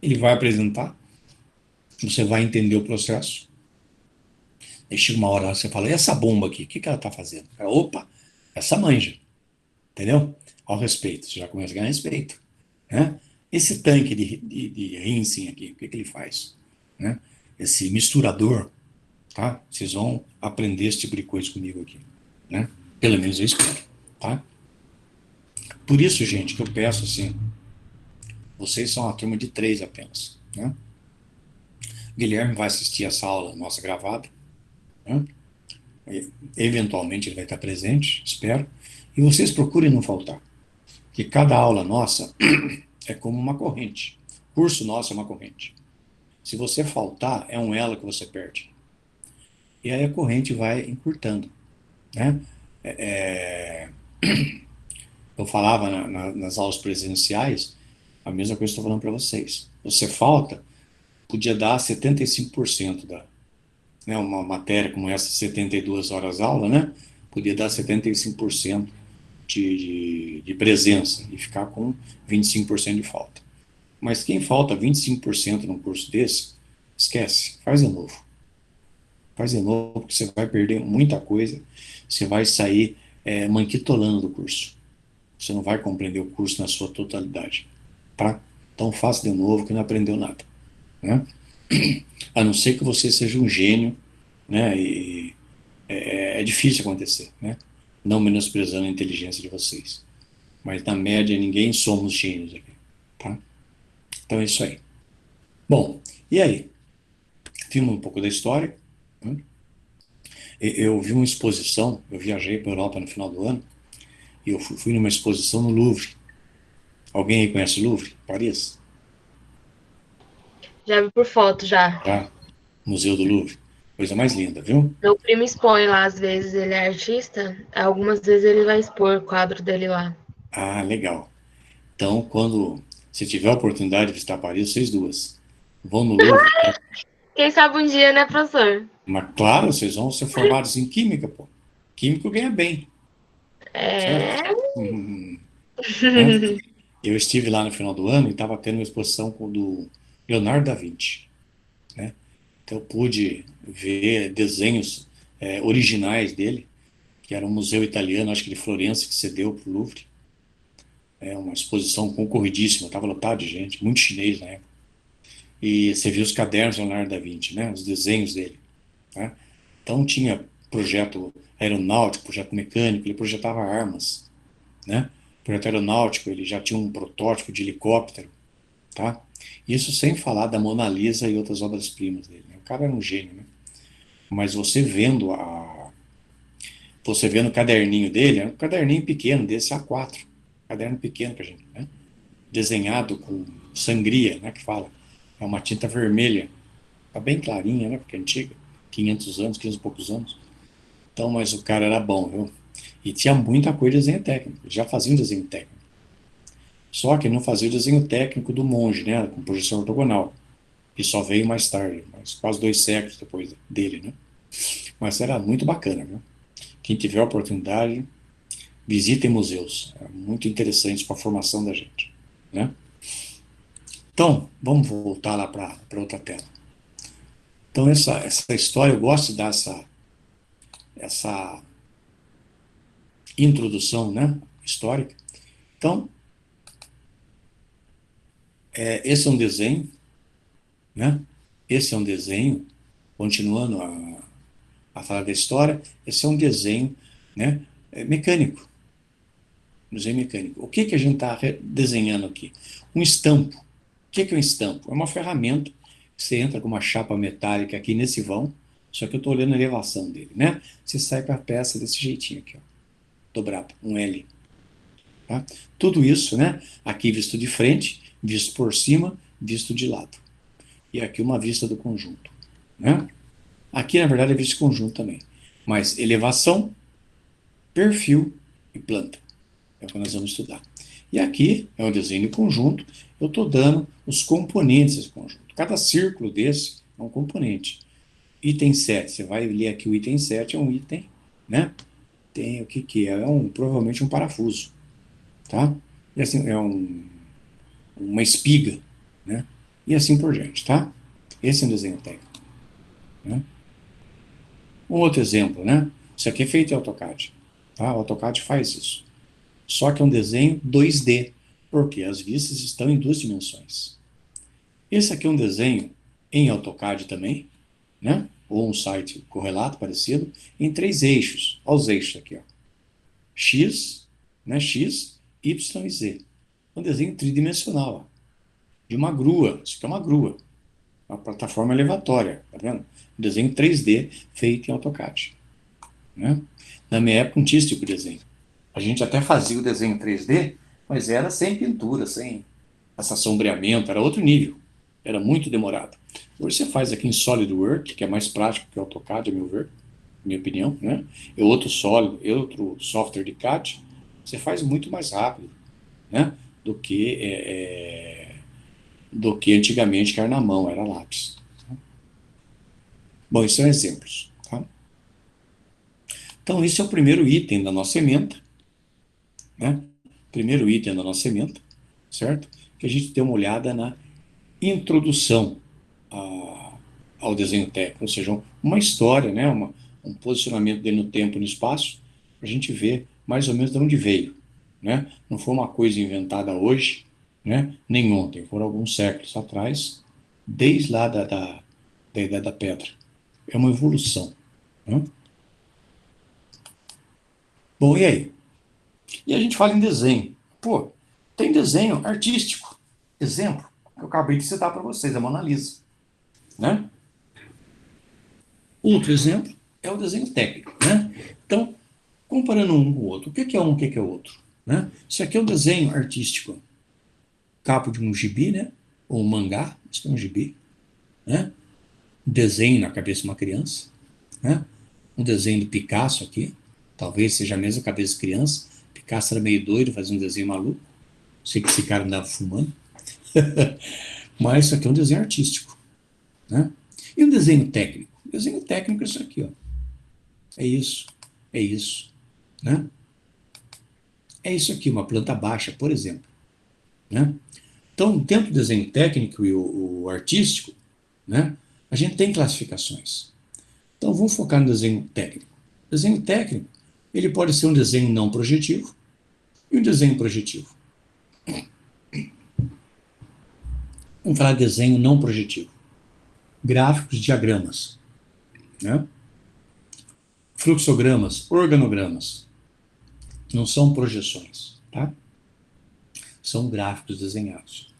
ele vai apresentar, você vai entender o processo. Aí chega uma hora, você fala, e essa bomba aqui, o que ela está fazendo? Opa, essa manja. Entendeu? Ao respeito, você já começa a ganhar respeito. Né? Esse tanque de rinsing aqui, o que ele faz? Né? Esse misturador, tá? Vocês vão aprender esse tipo de coisa comigo aqui. Né? Pelo menos eu espero. Tá? Por isso, gente, que eu peço assim, vocês são uma turma de 3 apenas. Né? Guilherme vai assistir essa aula nossa gravada. Né? Eventualmente ele vai estar presente, espero. E vocês procurem não faltar. Que cada aula nossa é como uma corrente. O curso nosso é uma corrente. Se você faltar, é um elo que você perde. E aí a corrente vai encurtando. Né? Eu falava nas aulas presenciais, a mesma coisa que estou falando para vocês. Você falta, podia dar 75% né, uma matéria como essa, 72 horas aula, né? Podia dar 75% de presença e ficar com 25% de falta. Mas quem falta 25% num curso desse, esquece, faz de novo. Faz de novo, porque você vai perder muita coisa, você vai sair manquitolando do curso. Você não vai compreender o curso na sua totalidade. Tá? Então faça de novo que não aprendeu nada. Né? A não ser que você seja um gênio, né? E é difícil acontecer, né? Não menosprezando a inteligência de vocês. Mas na média ninguém somos gênios aqui. Tá? Então é isso aí. Bom, e aí? Vimos um pouco da história. Né? Eu vi uma exposição, eu viajei para a Europa no final do ano, e eu fui numa exposição no Louvre. Alguém aí conhece o Louvre? Paris? Já vi por foto, já. Já? Museu do Louvre. Coisa mais linda, viu? Meu primo expõe lá, às vezes, ele é artista, algumas vezes ele vai expor o quadro dele lá. Ah, legal. Então, quando você tiver a oportunidade de visitar Paris, vocês duas vão no Louvre. Quem sabe um dia, né, professor? Mas, claro, vocês vão ser formados em química, pô. Químico ganha bem, certo? É. Né? Eu estive lá no final do ano e estava tendo uma exposição do Leonardo da Vinci. Né? Então, eu pude ver desenhos originais dele, que era um museu italiano, acho que de Florença, que cedeu para o Louvre. É uma exposição concorridíssima, estava lotado de gente, muito chinês na época. E você viu os cadernos do Leonardo da Vinci, né? Os desenhos dele. Né? Então tinha projeto aeronáutico, projeto mecânico, ele projetava armas. Né? Projeto aeronáutico, ele já tinha um protótipo de helicóptero. Tá? Isso sem falar da Mona Lisa e outras obras-primas dele. Né? O cara era um gênio. Né? Mas você vendo o caderninho dele, é um caderninho pequeno desse A4, caderno pequeno que a gente, né? Desenhado com sangria, né, que fala, é uma tinta vermelha, tá bem clarinha, né, porque é antiga, 500 anos, 500 e poucos anos. Então, mas o cara era bom, viu? E tinha muita coisa de desenho técnico, ele já fazia um desenho técnico. Só que não fazia o desenho técnico do monge, né, com projeção ortogonal, que só veio mais tarde, mas quase 2 séculos depois dele, né? Mas era muito bacana, viu? Quem tiver a oportunidade, visitem museus, é muito interessantes para a formação da gente, né? Então, vamos voltar lá para outra tela. Então, essa história, eu gosto de dar essa introdução, né, histórica. Então, esse é um desenho, né? Esse é um desenho, continuando a falar da história, esse é um desenho, né, mecânico. desenho mecânico. O que que a gente está desenhando aqui? Um estampo. O que que é um estampo? É uma ferramenta que você entra com uma chapa metálica aqui nesse vão, só que eu estou olhando a elevação dele, né? Você sai com a peça desse jeitinho aqui, ó, dobrado, um L. Tá? Tudo isso, né? Aqui visto de frente, visto por cima, visto de lado. E aqui uma vista do conjunto, né? Aqui, na verdade, é visto conjunto também. Mas elevação, perfil e planta. É o que nós vamos estudar. E aqui é um desenho de conjunto. Eu estou dando os componentes desse conjunto. Cada círculo desse é um componente. Item 7, você vai ler aqui o item 7, é um item, né? Tem o que que é? Provavelmente um parafuso, tá? E assim, uma espiga, né? E assim por diante, tá? Esse é um desenho técnico, né? Um outro exemplo, né? Isso aqui é feito em AutoCAD, tá? O AutoCAD faz isso. Só que é um desenho 2D, porque as vistas estão em 2 dimensões. Esse aqui é um desenho em AutoCAD também, né? Ou um site correlato, parecido, em 3 eixos. Olha os eixos aqui, ó. X, né? X, Y e Z. Um desenho tridimensional, ó, de uma grua. Isso aqui é uma grua, uma plataforma elevatória, tá vendo? Um desenho 3D feito em AutoCAD, né? Na minha época não tinha esse tipo de desenho. A gente até fazia o desenho 3D, mas era sem pintura, sem esse sombreamento, era outro nível. Era muito demorado. Hoje você faz aqui em SolidWorks, que é mais prático que o AutoCAD, a meu ver, minha opinião, né? É outro software de CAD, você faz muito mais rápido, né? Do que antigamente, que era na mão, era lápis. Bom, isso são exemplos, tá? Então, esse é o primeiro item da nossa ementa, né? Primeiro item da nossa ementa, certo? Que a gente tem uma olhada na introdução ao desenho técnico, ou seja, uma história, né? Um posicionamento dele no tempo e no espaço, para a gente ver mais ou menos de onde veio, né? Não foi uma coisa inventada hoje, né? Nem ontem, foram alguns séculos atrás, desde lá da Idade da Pedra. É uma evolução, né? Bom, e aí? E a gente fala em desenho. Pô, tem desenho artístico. Exemplo, que eu acabei de citar para vocês, a Mona Lisa, né? Outro exemplo é o desenho técnico, né? Então, comparando um com o outro, o que é um, o que é o outro, né? Isso aqui é um desenho artístico, capo de um gibi, né? Ou um mangá, isso é um gibi, né? Desenho na cabeça de uma criança, né? Um desenho de Picasso aqui, talvez seja a mesma cabeça de criança. Picasso era meio doido, fazia um desenho maluco. Sei que esse cara andava fumando. Mas isso aqui é um desenho artístico, né? E um desenho técnico? O desenho técnico é isso aqui, ó. É isso, né? É isso aqui, uma planta baixa, por exemplo, né? Então, dentro do desenho técnico e o artístico, né, a gente tem classificações. Então, vamos focar no desenho técnico. O desenho técnico, ele pode ser um desenho não projetivo e um desenho projetivo. Vamos falar de desenho não projetivo. Gráficos, diagramas, né? Fluxogramas, organogramas. Não são projeções, tá? São gráficos desenhados.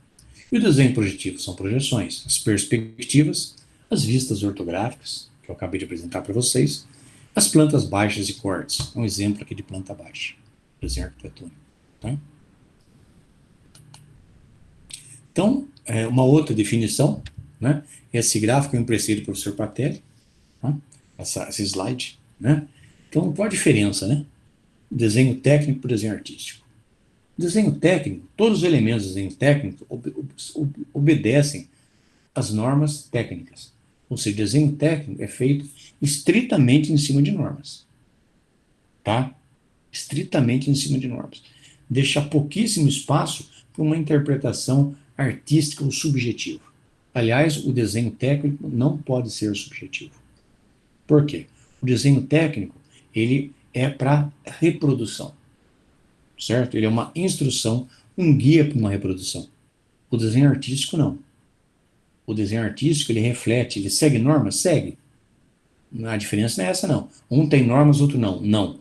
E o desenho projetivo são projeções, as perspectivas, as vistas ortográficas, que eu acabei de apresentar para vocês, as plantas baixas e cortes. Um exemplo aqui de planta baixa, desenho arquitetônico, tá? Então, uma outra definição, né? Esse gráfico eu emprestei do professor Patelli, tá? Esse slide, né? Então, qual a diferença, né? Desenho técnico para desenho artístico. Desenho técnico, todos os elementos do desenho técnico obedecem às normas técnicas. Ou seja, desenho técnico é feito estritamente em cima de normas. Tá? Estritamente em cima de normas. Deixa pouquíssimo espaço para uma interpretação artística ou subjetiva. Aliás, o desenho técnico não pode ser subjetivo. Por quê? O desenho técnico, ele é para reprodução. Certo? Ele é uma instrução, um guia para uma reprodução. O desenho artístico, não. O desenho artístico, ele reflete, ele segue normas? Segue. A diferença não é essa, não. Um tem normas, outro não. Não.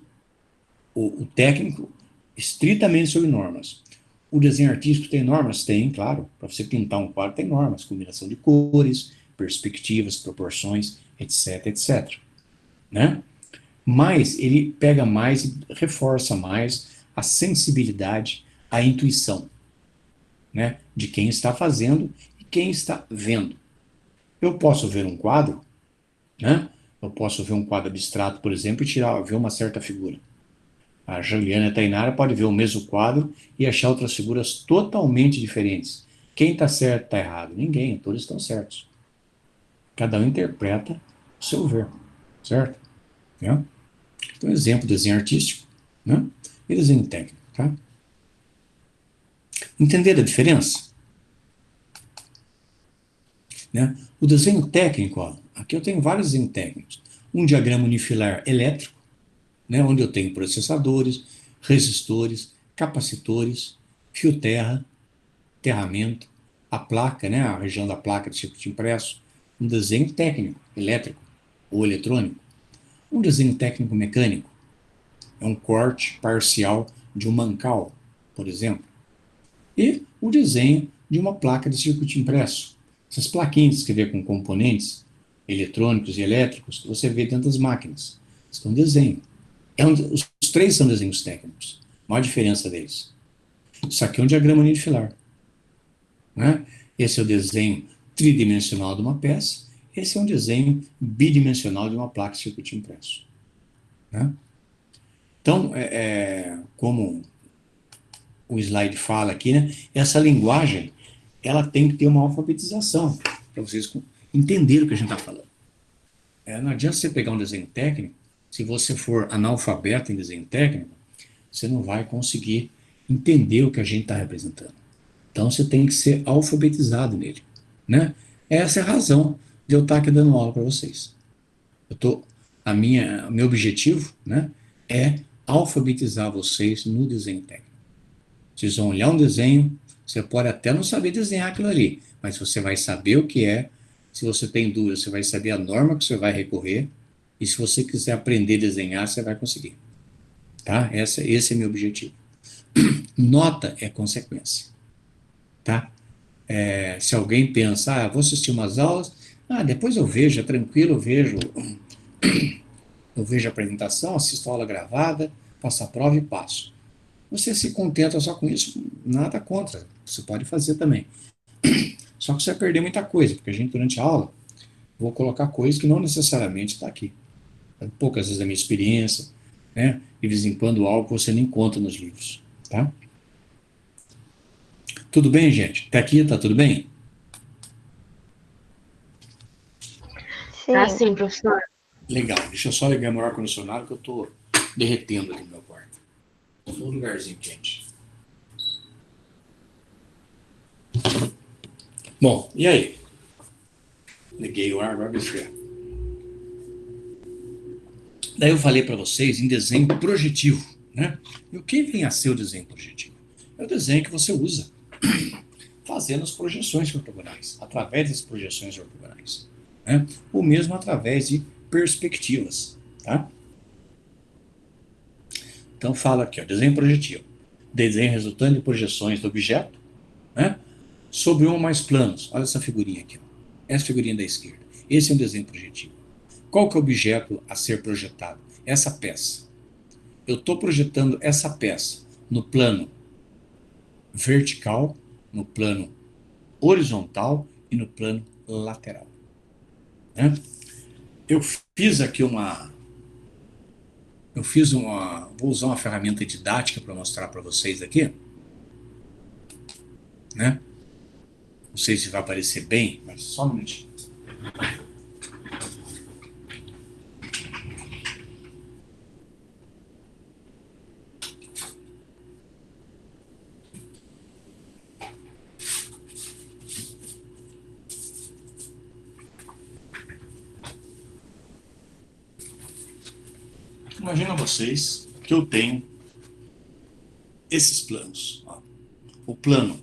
O técnico, estritamente sobre normas. O desenho artístico tem normas? Tem, claro. Para você pintar um quadro tem normas, combinação de cores, perspectivas, proporções, etc, etc. Né? Mas ele pega mais e reforça mais a sensibilidade, a intuição, né, de quem está fazendo e quem está vendo. Eu posso ver um quadro, né? Eu posso ver um quadro abstrato, por exemplo, e ver uma certa figura. A Juliana e a Tainara podem ver o mesmo quadro e achar outras figuras totalmente diferentes. Quem está certo, está errado? Ninguém, todos estão certos. Cada um interpreta o seu ver, certo? Né? Então, exemplo, desenho artístico, né? E desenho técnico, tá? Entender a diferença? Né? O desenho técnico, ó, aqui eu tenho vários desenhos técnicos. Um diagrama unifilar elétrico, né, onde eu tenho processadores, resistores, capacitores, fio terra, aterramento, a placa, né, a região da placa de circuito impresso. Um desenho técnico, elétrico ou eletrônico. Um desenho técnico mecânico é um corte parcial de um mancal, por exemplo. E o desenho de uma placa de circuito impresso. Essas plaquinhas que vê com componentes eletrônicos e elétricos que você vê dentro das máquinas. São desenho. Os três são desenhos técnicos. Qual a diferença deles? Isso aqui é um diagrama unifilar. Né? Esse é o desenho tridimensional de uma peça. Esse é um desenho bidimensional de uma placa de circuito impresso. Né? Então, como o slide fala aqui, né? Essa linguagem, ela tem que ter uma alfabetização, para vocês entenderem o que a gente está falando. Não adianta você pegar um desenho técnico, se você for analfabeto em desenho técnico, você não vai conseguir entender o que a gente está representando. Então, você tem que ser alfabetizado nele. Né? Essa é a razão de eu estar aqui dando aula para vocês. Meu objetivo, né, é alfabetizar vocês no desenho técnico. Vocês vão olhar um desenho, você pode até não saber desenhar aquilo ali, mas você vai saber o que é. Se você tem dúvida, você vai saber a norma que você vai recorrer, e se você quiser aprender a desenhar, você vai conseguir. Tá? Esse é meu objetivo. Nota é consequência. Tá? Se alguém pensa, vou assistir umas aulas, depois eu vejo, é tranquilo, eu vejo a apresentação, assisto a aula gravada, faço a prova e passo. Você se contenta só com isso, nada contra, você pode fazer também. Só que você vai perder muita coisa, porque a gente, durante a aula, vou colocar coisas que não necessariamente está aqui. Poucas vezes a minha experiência, né? De vez em quando algo que você nem conta nos livros, tá? Tudo bem, gente? Até aqui, tá tudo bem? Sim. Tá sim, professor. Legal, deixa eu só ligar meu ar-condicionado que eu tô derretendo aqui no meu quarto. Tô num lugarzinho quente. Bom, e aí? Liguei o ar, agora deixa. Daí eu falei para vocês em desenho projetivo, né? E o que vem a ser o desenho projetivo? É o desenho que você usa fazendo as projeções ortogonais, através das projeções ortogonais, né? Ou mesmo através de perspectivas, tá? Então fala aqui, ó, desenho projetivo. Desenho resultante de projeções do objeto, né, sobre um ou mais planos. Olha essa figurinha aqui, ó. Essa figurinha da esquerda. Esse é um desenho projetivo. Qual que é o objeto a ser projetado? Essa peça. Eu estou projetando essa peça no plano vertical, no plano horizontal e no plano lateral. Né? Eu fiz aqui vou usar uma ferramenta didática para mostrar para vocês aqui, né? Não sei se vai aparecer bem, mas só um minutinho. Imagina vocês que eu tenho esses planos. Ó. O plano,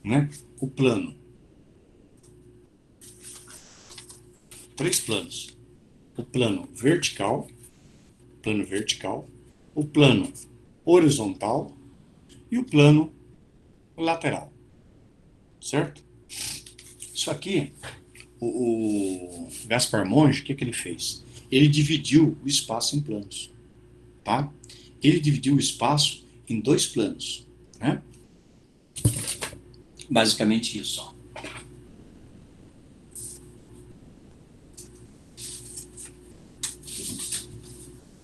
né? O plano. 3 planos. O plano vertical, plano vertical, o plano horizontal e o plano lateral, certo? Isso aqui, o Gaspar Monge, o que ele fez? Ele dividiu o espaço em planos, tá? Ele dividiu o espaço em 2 planos, né? Basicamente isso, ó.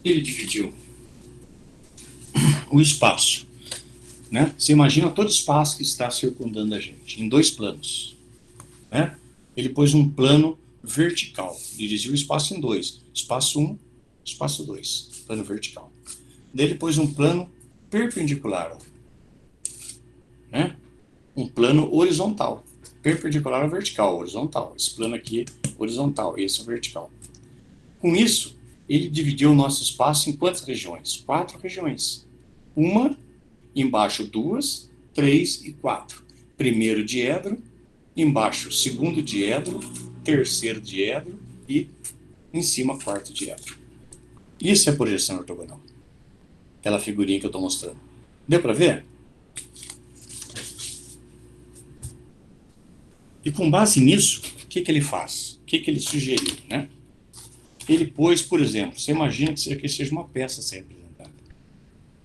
Ele dividiu o espaço, né? Você imagina todo o espaço que está circundando a gente, em 2 planos, né? Ele pôs um plano vertical, dividiu o espaço em 2, espaço 1, espaço 2, plano vertical. Daí ele pôs um plano perpendicular, ó, né? Um plano horizontal, perpendicular ao vertical, horizontal. Esse plano aqui, horizontal, esse é o vertical. Com isso, ele dividiu o nosso espaço em quantas regiões? 4 regiões. Uma, embaixo 2, 3 e 4. Primeiro diedro, embaixo segundo diedro, terceiro diedro e em cima quarto diedro. Isso é projeção ortogonal. Aquela figurinha que eu estou mostrando. Deu para ver? E com base nisso, o que ele faz? O que ele sugeriu, né? Ele pôs, por exemplo, você imagina que isso aqui seja uma peça a ser representada.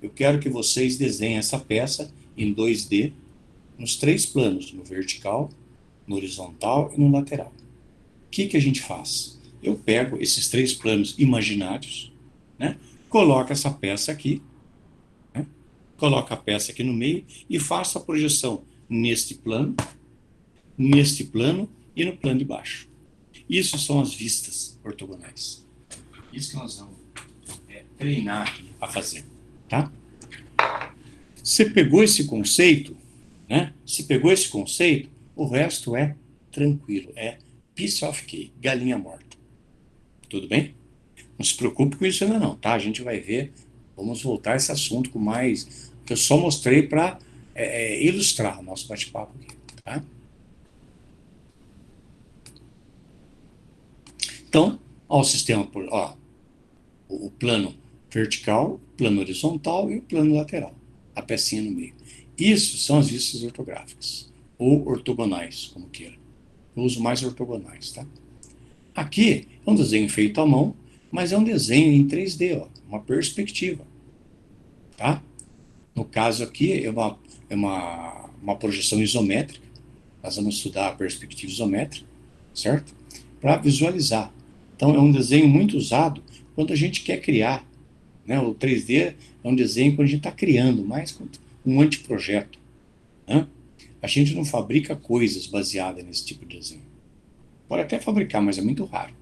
Eu quero que vocês desenhem essa peça em 2D, nos 3 planos, no vertical, no horizontal e no lateral. O que a gente faz? Eu pego esses 3 planos imaginários, né? Coloco essa peça aqui, né? Coloco a peça aqui no meio e faço a projeção neste plano e no plano de baixo. Isso são as vistas ortogonais. Isso que nós vamos treinar aqui a fazer, tá? Você pegou esse conceito, né? Se pegou esse conceito, o resto é tranquilo, é piece of cake, galinha morta. Tudo bem? Não se preocupe com isso ainda não, tá? A gente vai ver, vamos voltar a esse assunto com mais, que eu só mostrei para ilustrar o nosso bate-papo aqui, tá? Então, ó, o sistema, ó, o plano vertical, o plano horizontal e o plano lateral, a pecinha no meio. Isso são as vistas ortográficas, ou ortogonais, como queira. Eu uso mais ortogonais, tá? Aqui é um desenho feito à mão, mas é um desenho em 3D, ó, uma perspectiva, tá? No caso aqui é uma projeção isométrica, nós vamos estudar a perspectiva isométrica, certo? Para visualizar. Então é um desenho muito usado quando a gente quer criar, né? O 3D é um desenho quando a gente está criando, mais um anteprojeto, né? A gente não fabrica coisas baseadas nesse tipo de desenho. Pode até fabricar, mas é muito raro,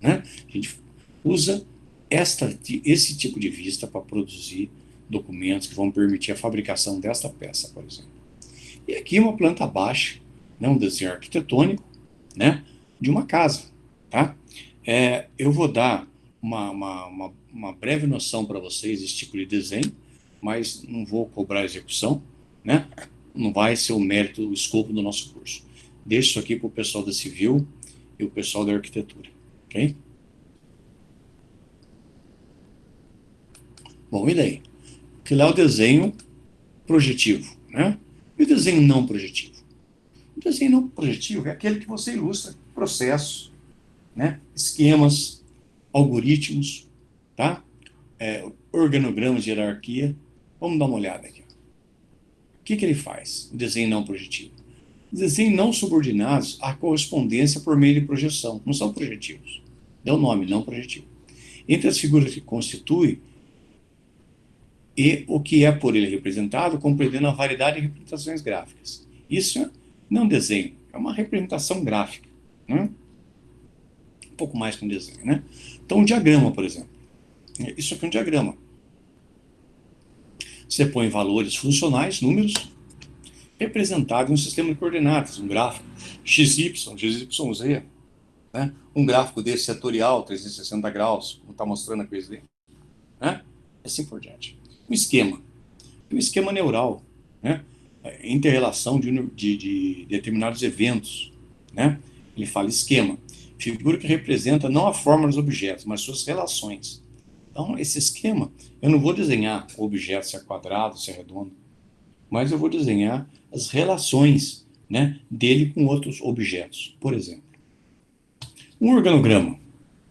né? A gente usa esse tipo de vista para produzir documentos que vão permitir a fabricação desta peça, por exemplo. E aqui uma planta baixa, né? Um desenho arquitetônico, né? De uma casa, tá? Eu vou dar uma breve noção para vocês desse tipo de desenho, mas não vou cobrar execução, né? Não vai ser o mérito, o escopo do nosso curso. Deixo isso aqui para o pessoal da civil e o pessoal da arquitetura, ok? Bom, e daí? Que lá é o desenho projetivo, né? E o desenho não projetivo? O desenho não projetivo é aquele que você ilustra processos, né? Esquemas, algoritmos, tá? Organogramas de hierarquia. Vamos dar uma olhada aqui. O que ele faz? O desenho não projetivo. Desenhos não subordinados à correspondência por meio de projeção. Não são projetivos. Dá o nome, não projetivo. Entre as figuras que constituem e o que é por ele representado, compreendendo a variedade de representações gráficas. Isso não é um desenho, é uma representação gráfica, né? Um pouco mais que um desenho, né? Então, um diagrama, por exemplo. Isso aqui é um diagrama. Você põe valores funcionais, números, representados em um sistema de coordenadas, um gráfico XY, XYZ, né? Um gráfico desse setorial, 360 graus, como está mostrando a coisa dele, né? Assim por diante. Um esquema neural, né? Inter-relação de determinados eventos, né? Ele fala esquema, figura que representa não a forma dos objetos, mas suas relações. Então, esse esquema, eu não vou desenhar o objeto, se é quadrado, se é redondo, mas eu vou desenhar as relações, né, dele com outros objetos. Por exemplo, um organograma,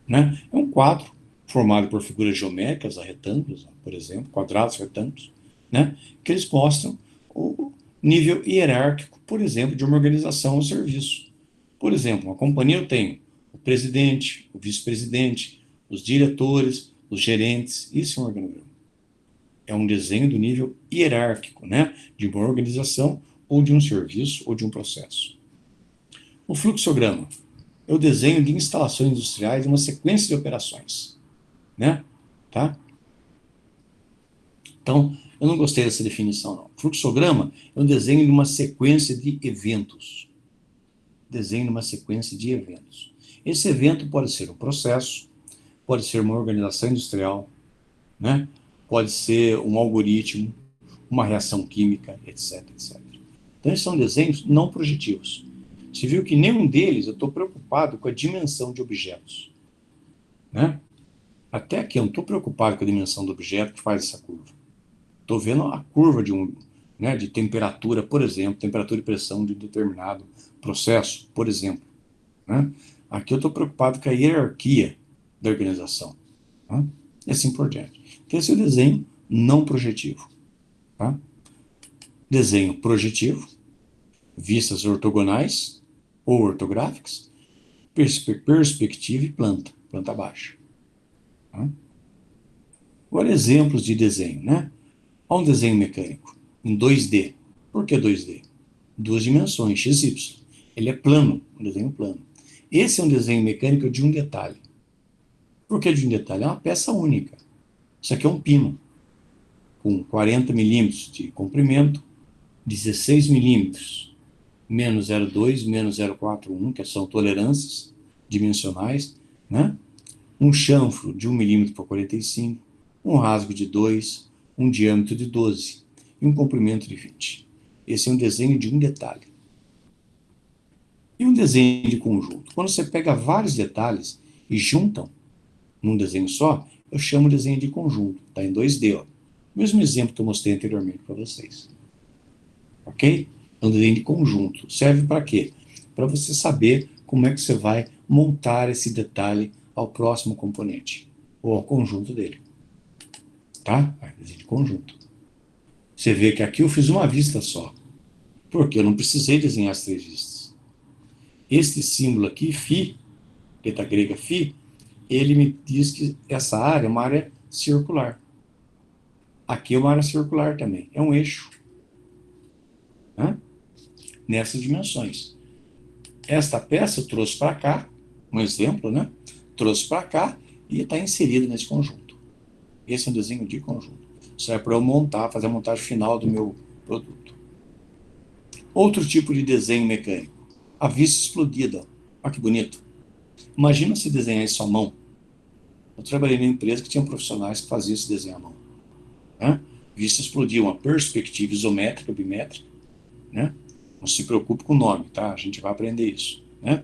né, é um quadro formado por figuras geométricas, retângulos, por exemplo, quadrados, retângulos, né, que eles mostram o nível hierárquico, por exemplo, de uma organização ou serviço. Por exemplo, uma companhia eu tenho o presidente, o vice-presidente, os diretores, os gerentes. Isso é um organograma. É um desenho do nível hierárquico, né, de uma organização ou de um serviço ou de um processo. O fluxograma é o desenho de instalações industriais de uma sequência de operações, né? Tá? Então, eu não gostei dessa definição, não. Fluxograma é um desenho de uma sequência de eventos. Desenho de uma sequência de eventos. Esse evento pode ser um processo, pode ser uma organização industrial, né? Pode ser um algoritmo, uma reação química, etc, etc. Então, esses são desenhos não projetivos. Você viu que nenhum deles eu estou preocupado com a dimensão de objetos, né? Até aqui eu não estou preocupado com a dimensão do objeto que faz essa curva. Estou vendo a curva né, de temperatura, por exemplo, temperatura e pressão de um determinado processo, por exemplo. Né? Aqui eu estou preocupado com a hierarquia da organização. Tá? E assim por diante. Então, esse é o desenho não projetivo. Tá? Desenho projetivo, vistas ortogonais ou ortográficas, perspectiva e planta baixa. Tá? Agora, exemplos de desenho, né? Há um desenho mecânico em 2D. Por que 2D? Duas dimensões, x, y. Ele é plano, um desenho plano. Esse é um desenho mecânico de um detalhe. Por que de um detalhe? É uma peça única. Isso aqui é um pino, com 40 milímetros de comprimento, 16 milímetros, menos 0,2, menos 0,41, que são tolerâncias dimensionais, né? Um chanfro de 1 milímetro por 45, um rasgo de 2, um diâmetro de 12 e um comprimento de 20. Esse é um desenho de um detalhe. E um desenho de conjunto? Quando você pega vários detalhes e juntam num desenho só, eu chamo de desenho de conjunto. Está em 2D. Ó. Mesmo exemplo que eu mostrei anteriormente para vocês. Ok? É um desenho de conjunto. Serve para quê? Para você saber como é que você vai montar esse detalhe ao próximo componente, ou ao conjunto dele. Tá? Desenho de conjunto. Você vê que aqui eu fiz uma vista só, porque eu não precisei desenhar as 3 vistas. Este símbolo aqui, φ, letra grega φ, ele me diz que essa área é uma área circular. Aqui é uma área circular também, é um eixo. Né? Nessas dimensões. Esta peça eu trouxe para cá, um exemplo, né? Trouxe para cá e está inserido nesse conjunto. Esse é um desenho de conjunto. Isso é para eu montar, fazer a montagem final do meu produto. Outro tipo de desenho mecânico. A vista explodida. Olha que bonito. Imagina se desenhar isso à mão. Eu trabalhei numa empresa que tinha profissionais que faziam esse desenho à mão. Né? Vista explodir, uma perspectiva isométrica, bimétrica. Né? Não se preocupe com o nome, tá? A gente vai aprender isso. Né?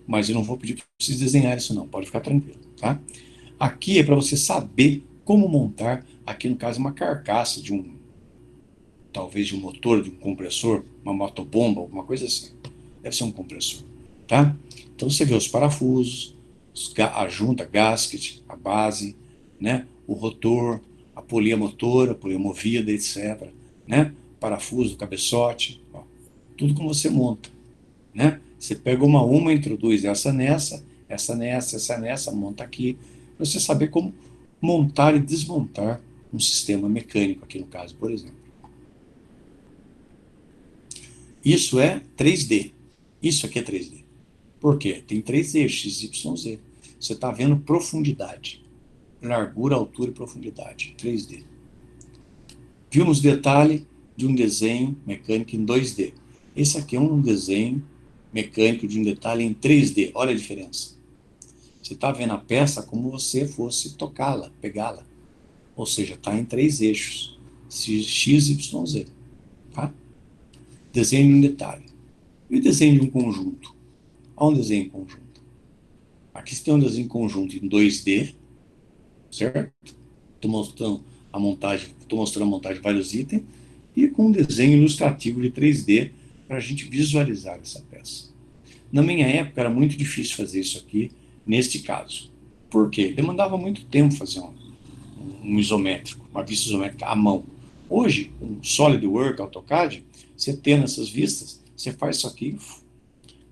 Mas eu não vou pedir para vocês desenharem isso não, pode ficar tranquilo. Tá? Aqui é para você saber como montar, aqui no caso, uma carcaça de talvez de um motor, de um compressor, uma motobomba, alguma coisa assim. Deve ser um compressor. Tá? Então você vê os parafusos, a junta, gasket, a base, né? O rotor, a polia motora, a polia movida, etc. Né? Parafuso, cabeçote, ó, tudo como você monta. Né? Você pega uma, introduz essa nessa, monta aqui, para você saber como montar e desmontar um sistema mecânico, aqui no caso, por exemplo. Isso é 3D. Isso aqui é 3D. Por quê? Tem 3 eixos, x, y, z. Você está vendo profundidade. Largura, altura e profundidade. 3D. Vimos detalhe de um desenho mecânico em 2D. Esse aqui é um desenho mecânico de um detalhe em 3D. Olha a diferença. Você está vendo a peça como você fosse tocá-la, pegá-la. Ou seja, está em 3 eixos. X, Y, Z. Tá? Desenho de um detalhe. E o desenho de um conjunto? Há um desenho em conjunto. Aqui você tem um desenho em conjunto em 2D, certo? estou mostrando a montagem de vários itens e com um desenho ilustrativo de 3D para a gente visualizar essa peça. Na minha época era muito difícil fazer isso aqui, neste caso. Por quê? Demandava muito tempo fazer um isométrico, uma vista isométrica à mão. Hoje, com SolidWorks, AutoCAD, você tendo essas vistas, você faz isso aqui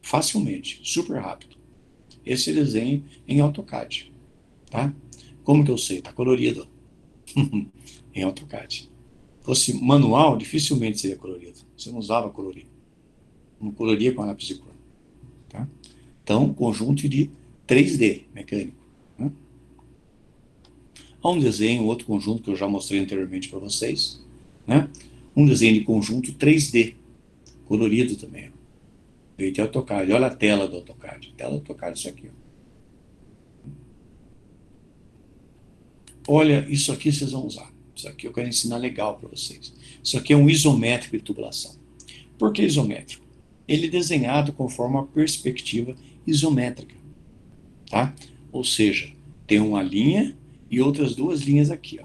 facilmente, super rápido. Esse desenho em AutoCAD, tá? Como que eu sei? Está colorido em AutoCAD. Se fosse manual, dificilmente seria colorido. Você não usava colorir. Não coloria com a lápis de cor. Tá? Então, conjunto de 3D mecânico. Né? Há um desenho, outro conjunto que eu já mostrei anteriormente para vocês. Né? Um desenho de conjunto 3D, colorido também. Veio de AutoCAD. Olha a tela do AutoCAD. Tela do AutoCAD, isso aqui. Olha, isso aqui vocês vão usar. Isso aqui eu quero ensinar legal para vocês. Isso aqui é um isométrico de tubulação. Por que isométrico? Ele é desenhado conforme uma perspectiva isométrica. Tá? Ou seja, tem uma linha e outras duas linhas aqui.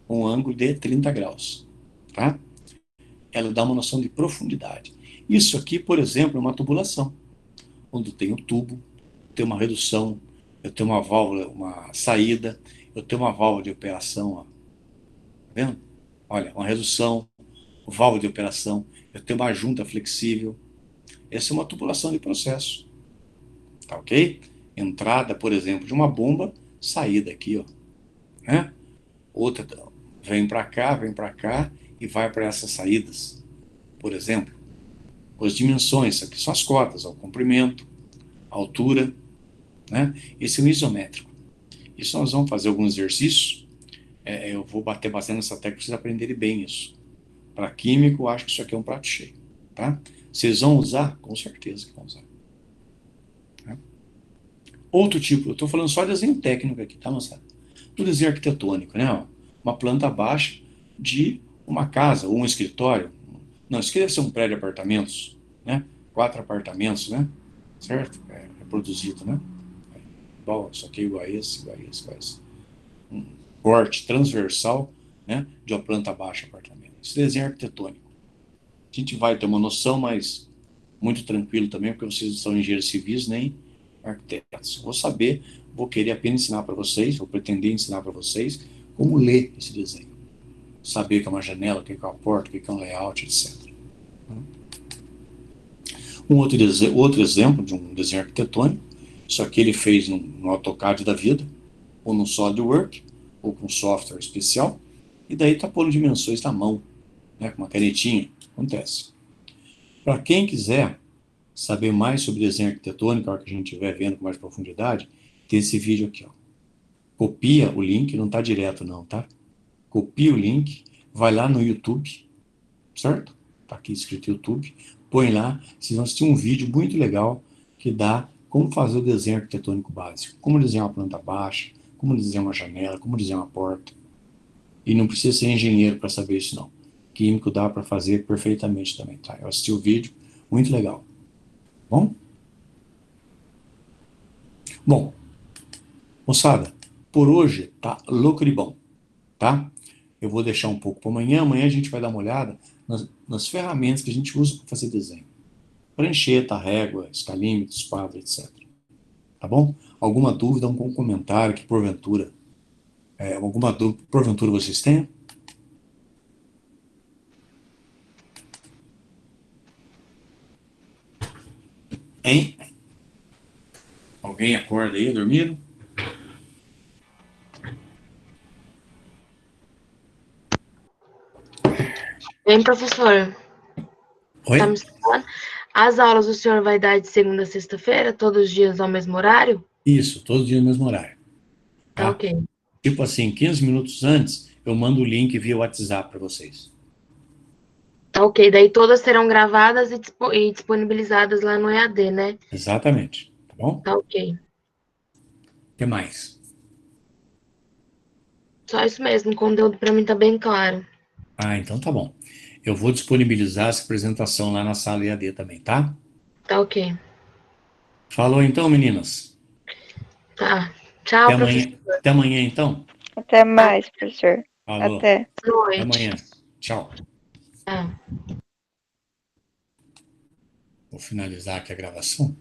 Ó, um ângulo de 30 graus. Tá? Ela dá uma noção de profundidade. Isso aqui, por exemplo, é uma tubulação. Onde tem um tubo, tem uma redução, eu tenho uma válvula, uma saída, eu tenho uma válvula de operação, ó. Tá vendo? Olha, uma redução, válvula de operação, eu tenho uma junta flexível. Essa é uma tubulação de processo. Tá ok? Entrada, por exemplo, de uma bomba, saída aqui, ó. Né? Outra vem para cá e vai para essas saídas. Por exemplo, as dimensões, aqui são as cotas, ó, o comprimento, a altura, né? Esse é um isométrico. Isso nós vamos fazer alguns exercícios. Eu vou bater bastante nessa técnica para vocês aprenderem bem isso. Para químico, eu acho que isso aqui é um prato cheio. Tá? Vocês vão usar? Com certeza que vão usar. Tá? Outro tipo, eu estou falando só de desenho técnico aqui, tá, moçada? Do desenho arquitetônico, né? Uma planta baixa de uma casa ou um escritório. Não, isso aqui deve ser um prédio de apartamentos, né? 4 apartamentos, né? Certo? É produzido, né? Igual, isso aqui é igual a esse, igual a esse, igual a esse. Um corte transversal, né? De uma planta baixa apartamento. Esse desenho arquitetônico. A gente vai ter uma noção, mas muito tranquilo também, porque vocês não são engenheiros civis nem arquitetos. Vou saber, vou querer apenas ensinar para vocês, vou pretender ensinar para vocês como ler esse desenho. Saber o que é uma janela, o que é uma porta, o que é um layout, etc. Um outro exemplo de um desenho arquitetônico, isso aqui ele fez no AutoCAD da vida, ou no SolidWorks, ou com software especial, e daí está pondo dimensões na mão, né, com uma canetinha. Acontece. Para quem quiser saber mais sobre desenho arquitetônico, a hora que a gente estiver vendo com mais profundidade, tem esse vídeo aqui. Ó. Copia o link, não está direto não, tá? Copia o link, vai lá no YouTube, certo? Está aqui escrito YouTube, põe lá, vocês vão assistir um vídeo muito legal que dá como fazer o desenho arquitetônico básico, como desenhar uma planta baixa, como desenhar uma janela, como desenhar uma porta. E não precisa ser engenheiro para saber isso não. Químico dá para fazer perfeitamente também, tá? Eu assisti o vídeo, muito legal. Bom? Bom, moçada, por hoje tá louco de bom, tá? Eu vou deixar um pouco para amanhã. Amanhã a gente vai dar uma olhada nas ferramentas que a gente usa para fazer desenho. Prancheta, régua, escalímetro, esquadro, etc. Tá bom? Alguma dúvida, algum comentário que porventura, alguma dúvida, porventura vocês tenham? Hein? Alguém acorda aí, dormindo? Bem, professor, Oi? tá me escutando? As aulas o senhor vai dar de segunda a sexta-feira, todos os dias ao mesmo horário? Isso, todo dia no mesmo horário. Tá Tá? ok. Tipo assim, 15 minutos antes, eu mando o link via WhatsApp para vocês. Tá ok. Daí todas serão gravadas e disponibilizadas lá no EAD, né? Exatamente. Tá bom? Tá ok. O que mais? Só isso mesmo, o conteúdo para mim tá bem claro. Ah, então tá bom. Eu vou disponibilizar essa apresentação lá na sala EAD também, tá? Tá ok. Falou então, meninas. Tá. Tchau, professor. Até amanhã então. Até mais, professor. Falou. Até. Boa Até noite. amanhã. Tchau. Ah. Vou finalizar aqui a gravação.